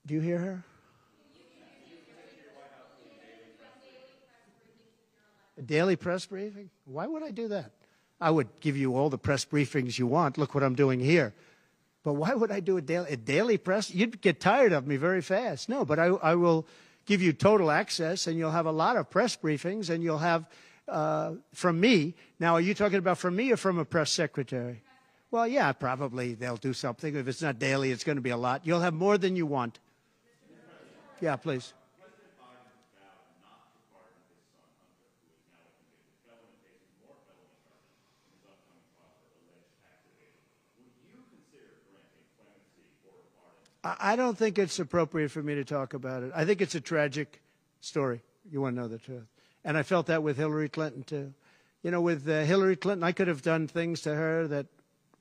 Do you hear her? A daily press briefing? Why would I do that? I would give you all the press briefings you want. Look what I'm doing here. But why would I do a daily press? You'd get tired of me very fast. No, but I will give you total access, and you'll have a lot of press briefings, and you'll have from me. Now, are you talking about from me or from a press secretary? Well, yeah, probably they'll do something. If it's not daily, it's going to be a lot. You'll have more than you want. Yeah, please. President Biden vowed not to pardon his son Hunter, who is now a convicted felon and faces more felony charges in his upcoming trial for alleged tax evasion. Would you consider granting clemency or a pardon? I don't think it's appropriate for me to talk about it. I think it's a tragic story. You want to know the truth. And I felt that with Hillary Clinton, too. You know, with Hillary Clinton, I could have done things to her that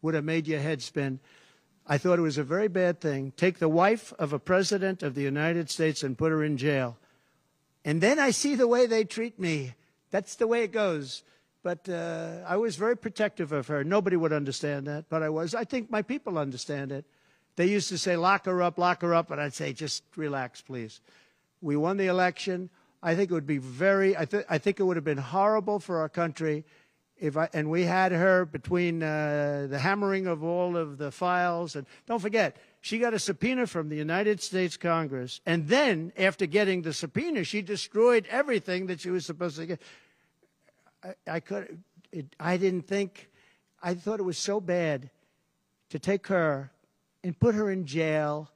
would have made your head spin. I thought it was a very bad thing. Take the wife of a president of the United States and put her in jail. And then I see the way they treat me. That's the way it goes. But I was very protective of her. Nobody would understand that, but I was. I think my people understand it. They used to say, lock her up, and I'd say, just relax, please. We won the election. I think it would be I think it would have been horrible for our country and we had her between the hammering of all of the files. And don't forget, she got a subpoena from the United States Congress. And then, after getting the subpoena, she destroyed everything that she was supposed to get. I thought it was so bad to take her and put her in jail,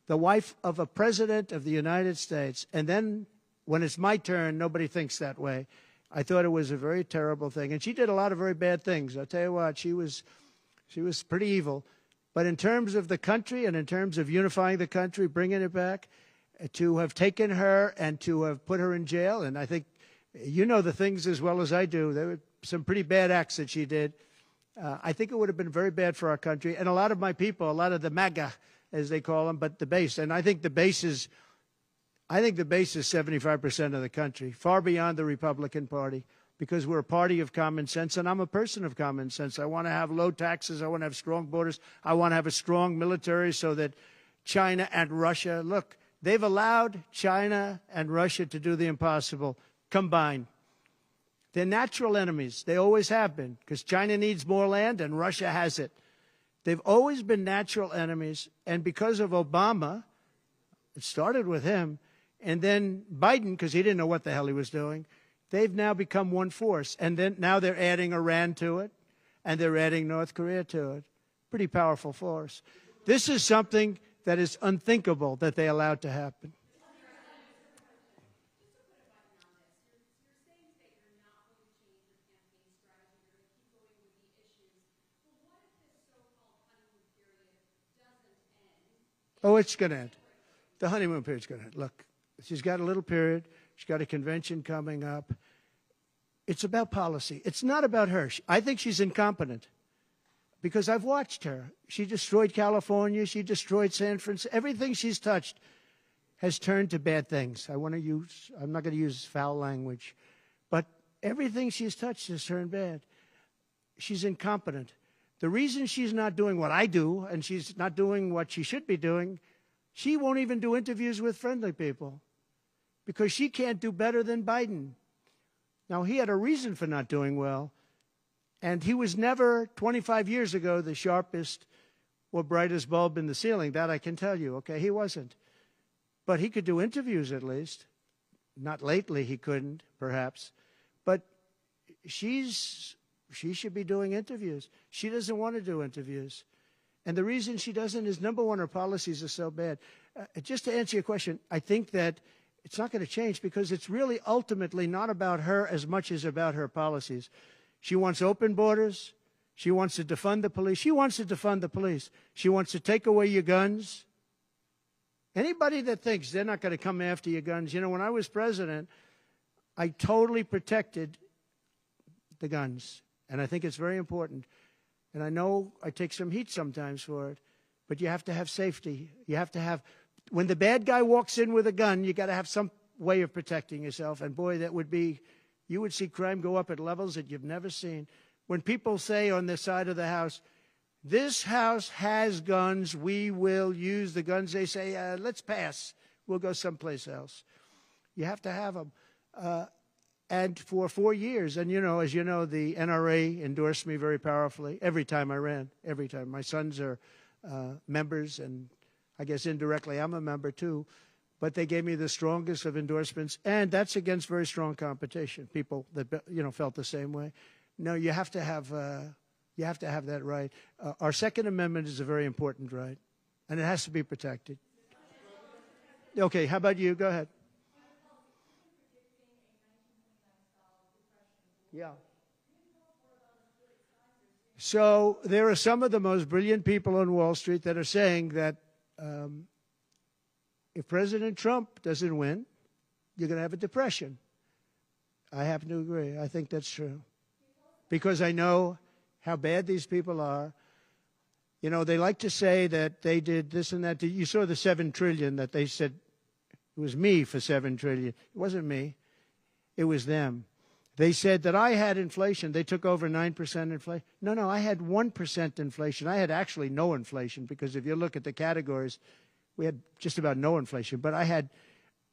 the wife of a president of the United States. And then, when it's my turn, nobody thinks that way. I thought it was a very terrible thing. And she did a lot of very bad things. I'll tell you what, she was pretty evil. But in terms of the country and in terms of unifying the country, bringing it back, to have taken her and to have put her in jail, and I think you know the things as well as I do. There were some pretty bad acts that she did. I think it would have been very bad for our country. And a lot of my people, a lot of the MAGA, as they call them, but the base. And I think the base is 75% of the country, far beyond the Republican Party, because we're a party of common sense, and I'm a person of common sense. I want to have low taxes. I want to have strong borders. I want to have a strong military so that China and Russia, look, they've allowed China and Russia to do the impossible combined. They're natural enemies. They always have been, because China needs more land and Russia has it. They've always been natural enemies, and because of Obama, it started with him, and then Biden, because he didn't know what the hell he was doing, they've now become one force. And then now they're adding Iran to it, and they're adding North Korea to it. Pretty powerful force. This is something that is unthinkable that they allowed to happen. Oh, it's going to end. The honeymoon period's going to end. Look, she's got a little period. She's got a convention coming up. It's about policy. It's not about her. I think she's incompetent because I've watched her. She destroyed California. She destroyed San Francisco. Everything she's touched has turned to bad things. I'm not going to use foul language, but everything she's touched has turned bad. She's incompetent. The reason she's not doing what I do and she's not doing what she should be doing, she won't even do interviews with friendly people because she can't do better than Biden. Now, he had a reason for not doing well, and he was never, 25 years ago, the sharpest or brightest bulb in the ceiling. That I can tell you, okay? He wasn't. But he could do interviews at least. Not lately, he couldn't, perhaps. But she should be doing interviews. She doesn't want to do interviews. And the reason she doesn't is, number one, her policies are so bad. Just to answer your question, I think that it's not going to change because it's really ultimately not about her as much as about her policies. She wants open borders. She wants to defund the police. She wants to defund the police. She wants to take away your guns. Anybody that thinks they're not going to come after your guns, you know, when I was president, I totally protected the guns. And I think it's very important. And I know I take some heat sometimes for it, but you have to have safety. You have to have, when the bad guy walks in with a gun, you got to have some way of protecting yourself. And boy, that would be, you would see crime go up at levels that you've never seen. When people say on this side of the house, this house has guns, we will use the guns, they say, let's pass. We'll go someplace else. You have to have them. And for 4 years, and, you know, as you know, the NRA endorsed me very powerfully every time I ran, every time. My sons are members, and I guess indirectly I'm a member too. But they gave me the strongest of endorsements, and that's against very strong competition, people that, you know, felt the same way. No, you have to have that right. Our Second Amendment is a very important right, and it has to be protected. Okay, how about you? Go ahead. Yeah. So there are some of the most brilliant people on Wall Street that are saying that if President Trump doesn't win, you're going to have a depression. I happen to agree. I think that's true. Because I know how bad these people are. You know, they like to say that they did this and that. You saw the $7 trillion that they said it was me for $7 trillion. It wasn't me. It was them. They said that I had inflation. They took over 9% inflation. No, I had 1% inflation. I had actually no inflation because if you look at the categories, we had just about no inflation. But I had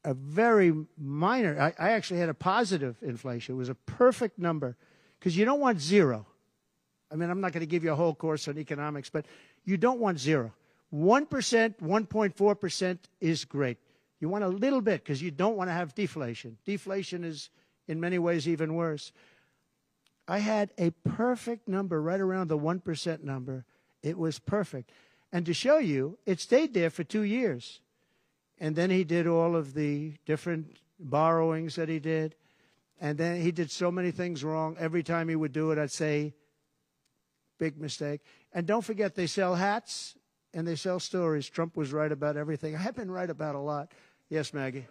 a very minor, I actually had a positive inflation. It was a perfect number because you don't want zero. I mean, I'm not going to give you a whole course on economics, but you don't want zero. 1%, 1.4% is great. You want a little bit because you don't want to have deflation. Deflation is, in many ways, even worse. I had a perfect number right around the 1% number. It was perfect. And to show you, it stayed there for 2 years. And then he did all of the different borrowings that he did. And then he did so many things wrong. Every time he would do it, I'd say, big mistake. And don't forget, they sell hats and they sell stories. Trump was right about everything. I've been right about a lot. Yes, Maggie.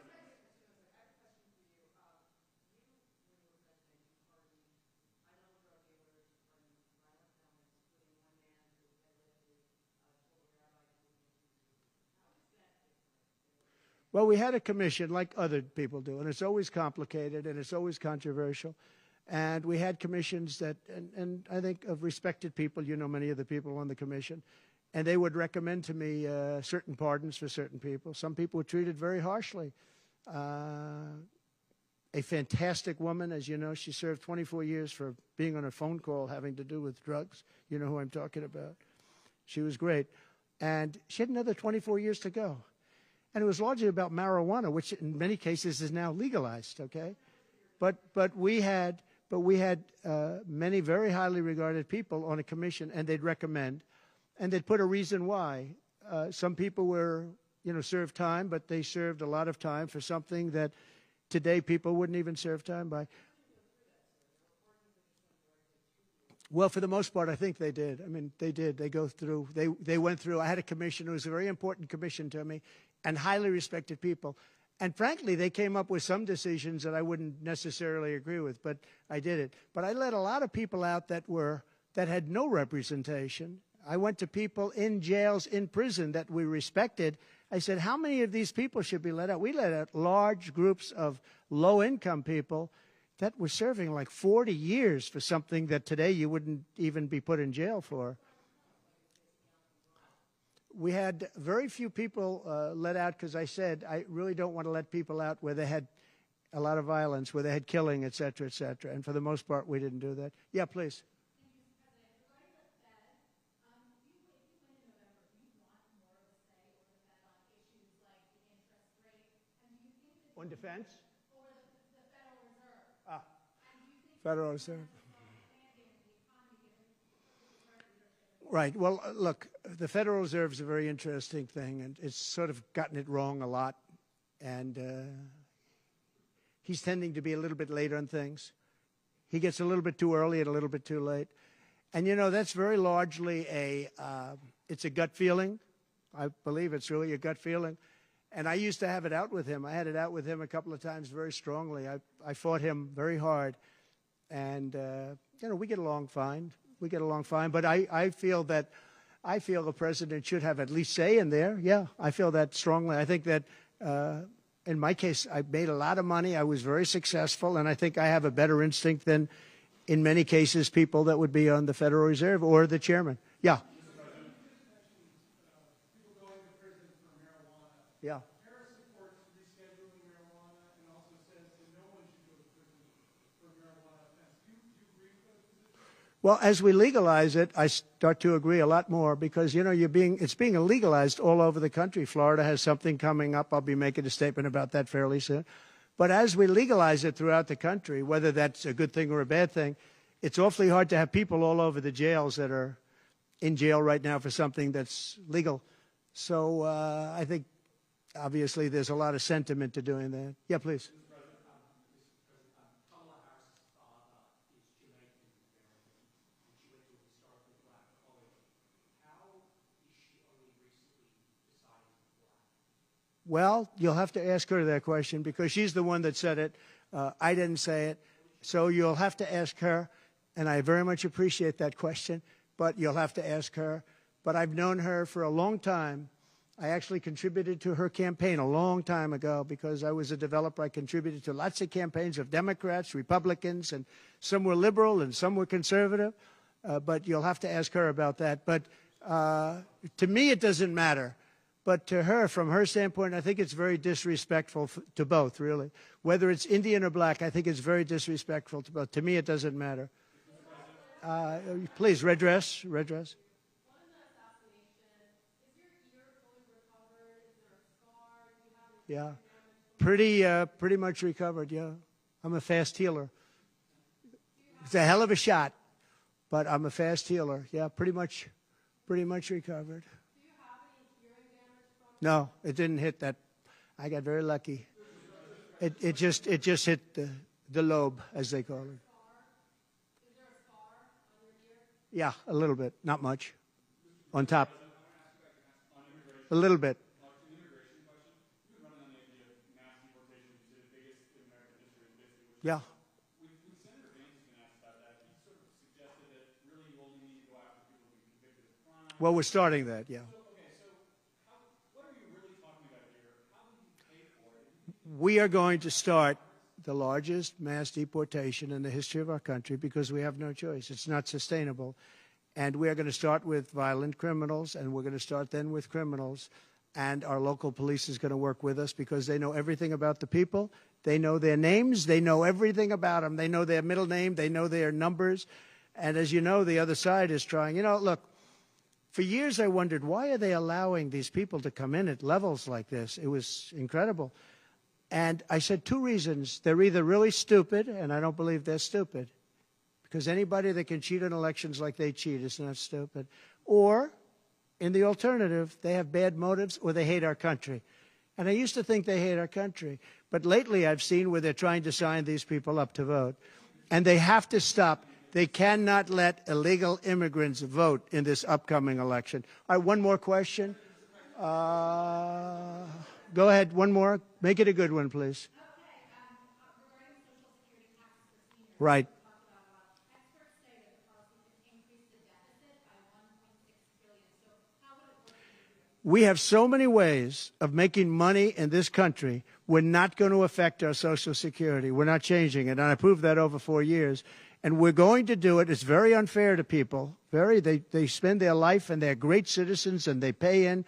Well, we had a commission like other people do, and it's always complicated and it's always controversial. And we had commissions that, and I think of respected people, you know many of the people on the commission, and they would recommend to me certain pardons for certain people. Some people were treated very harshly. A fantastic woman, as you know, she served 24 years for being on a phone call having to do with drugs. You know who I'm talking about. She was great. And she had another 24 years to go. And it was largely about marijuana, which in many cases is now legalized, okay? But we had many very highly regarded people on a commission, and they'd recommend, and they'd put a reason why. Some people were, served time, but they served a lot of time for something that today people wouldn't even serve time by. Well, for the most part, I think they did. I mean, they did. They go through. They went through. I had a commission. It was a very important commission to me, and highly respected people. And frankly, they came up with some decisions that I wouldn't necessarily agree with, but I did it. But I let a lot of people out that had no representation. I went to people in jails, in prison that we respected. I said, how many of these people should be let out? We let out large groups of low-income people that were serving like 40 years for something that today you wouldn't even be put in jail for. We had very few people let out because I said I really don't want to let people out where they had a lot of violence, where they had killing, et cetera, et cetera. And for the most part, we didn't do that. Yeah, please. On defense? Or the Federal Reserve. Federal Reserve. Right. Well, look, the Federal Reserve is a very interesting thing, and it's sort of gotten it wrong a lot. And he's tending to be a little bit late on things. He gets a little bit too early and a little bit too late. And, that's very largely it's a gut feeling. I believe it's really a gut feeling. And I used to have it out with him. I had it out with him a couple of times very strongly. I fought him very hard. And, we get along fine. We get along fine. But I feel the president should have at least say in there. Yeah, I feel that strongly. I think that in my case, I made a lot of money. I was very successful. And I think I have a better instinct than, in many cases, people that would be on the Federal Reserve or the chairman. Yeah. Yeah. Harris supports rescheduling marijuana and also says that no one should go to prison for marijuana offense. Do you agree with those positions? Well, as we legalize it, I start to agree a lot more because, it's being illegalized all over the country. Florida has something coming up. I'll be making a statement about that fairly soon. But as we legalize it throughout the country, whether that's a good thing or a bad thing, it's awfully hard to have people all over the jails that are in jail right now for something that's legal. So I think obviously there's a lot of sentiment to doing that. Yeah, please. Kamala Harris's father is Jamaican American, and she went to a historically black college. How is she only recently deciding to be black? Well, you'll have to ask her that question because she's the one that said it. I didn't say it. So you'll have to ask her, and I very much appreciate that question, but you'll have to ask her. But I've known her for a long time. I actually contributed to her campaign a long time ago because I was a developer. I contributed to lots of campaigns of Democrats, Republicans, and some were liberal and some were conservative. But you'll have to ask her about that. But to me, it doesn't matter. But to her, from her standpoint, I think it's very disrespectful to both, really. Whether it's Indian or black, I think it's very disrespectful to both. To me, it doesn't matter. Please, red dress, red dress. One of the assassinations, is your ear fully recovered? Is there a scar? Do you have any Yeah, damage? pretty much recovered. Yeah, I'm a fast healer. It's a hell of a shot, but I'm a fast healer. Yeah, pretty much recovered. Do you have any hearing damage from it? No, it didn't hit that. I got very lucky. It just hit the lobe, as they call it. Is there a scar on your ear? Yeah, a little bit, not much. On top, a little bit. An immigration question. You've been running on the idea of mass deportation, which is the biggest in American history, basically. Yeah. When Senator Vance has been asked about that, he sort of suggested that really you only need to go after people who've been convicted of crime. Well, we're starting that. Yeah. What are you really talking about here? How will you pay for it? We are going to start the largest mass deportation in the history of our country because we have no choice. It's not sustainable. And we are going to start with violent criminals, and we're going to start then with criminals. And our local police is going to work with us because they know everything about the people. They know their names. They know everything about them. They know their middle name. They know their numbers. And as you know, the other side is trying. You know, look, for years I wondered, why are they allowing these people to come in at levels like this? It was incredible. And I said two reasons. They're either really stupid, and I don't believe they're stupid, because anybody that can cheat on elections like they cheat is not stupid. Or, in the alternative, they have bad motives or they hate our country. And I used to think they hate our country. But lately I've seen where they're trying to sign these people up to vote. And they have to stop. They cannot let illegal immigrants vote in this upcoming election. All right, one more question. Go ahead, one more. Make it a good one, please. Regarding Social Security taxes for seniors, Right. we talked about a lot. Experts say that the policy could increase the deficit by $1.6 billion. So how would it work for you? We have so many ways of making money in this country. We're not going to affect our Social Security. We're not changing it. And I proved that over 4 years. And we're going to do it. It's very unfair to people. They spend their life and they're great citizens and they pay in.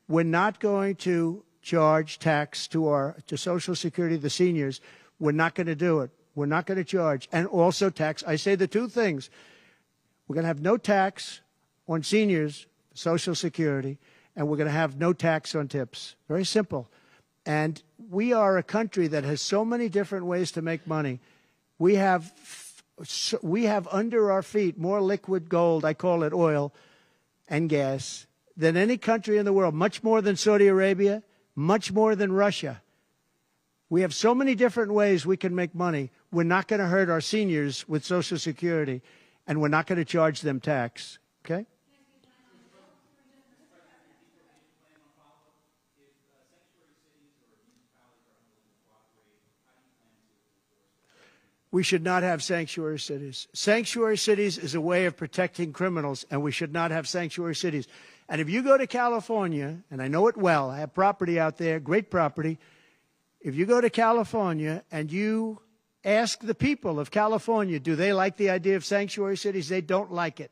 We're not going to charge tax to Social Security, the seniors. We're not going to do it. We're not going to charge. And also tax. I say the two things. We're going to have no tax on seniors, Social Security, and we're going to have no tax on tips. Very simple. And we are a country that has so many different ways to make money. We have under our feet more liquid gold, I call it oil and gas, than any country in the world, much more than Saudi Arabia, much more than Russia. We have so many different ways we can make money. We're not going to hurt our seniors with Social Security, and we're not going to charge them tax. Okay? We should not have sanctuary cities. Sanctuary cities is a way of protecting criminals, and we should not have sanctuary cities. And if you go to California, and I know it well, I have property out there, great property. If you go to California and you ask the people of California, do they like the idea of sanctuary cities? They don't like it.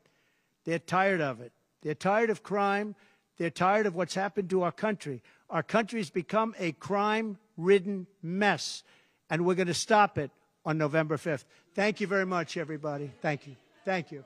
They're tired of it. They're tired of crime. They're tired of what's happened to our country. Our country's become a crime-ridden mess, and we're going to stop it on November 5th. Thank you very much, everybody. Thank you. Thank you.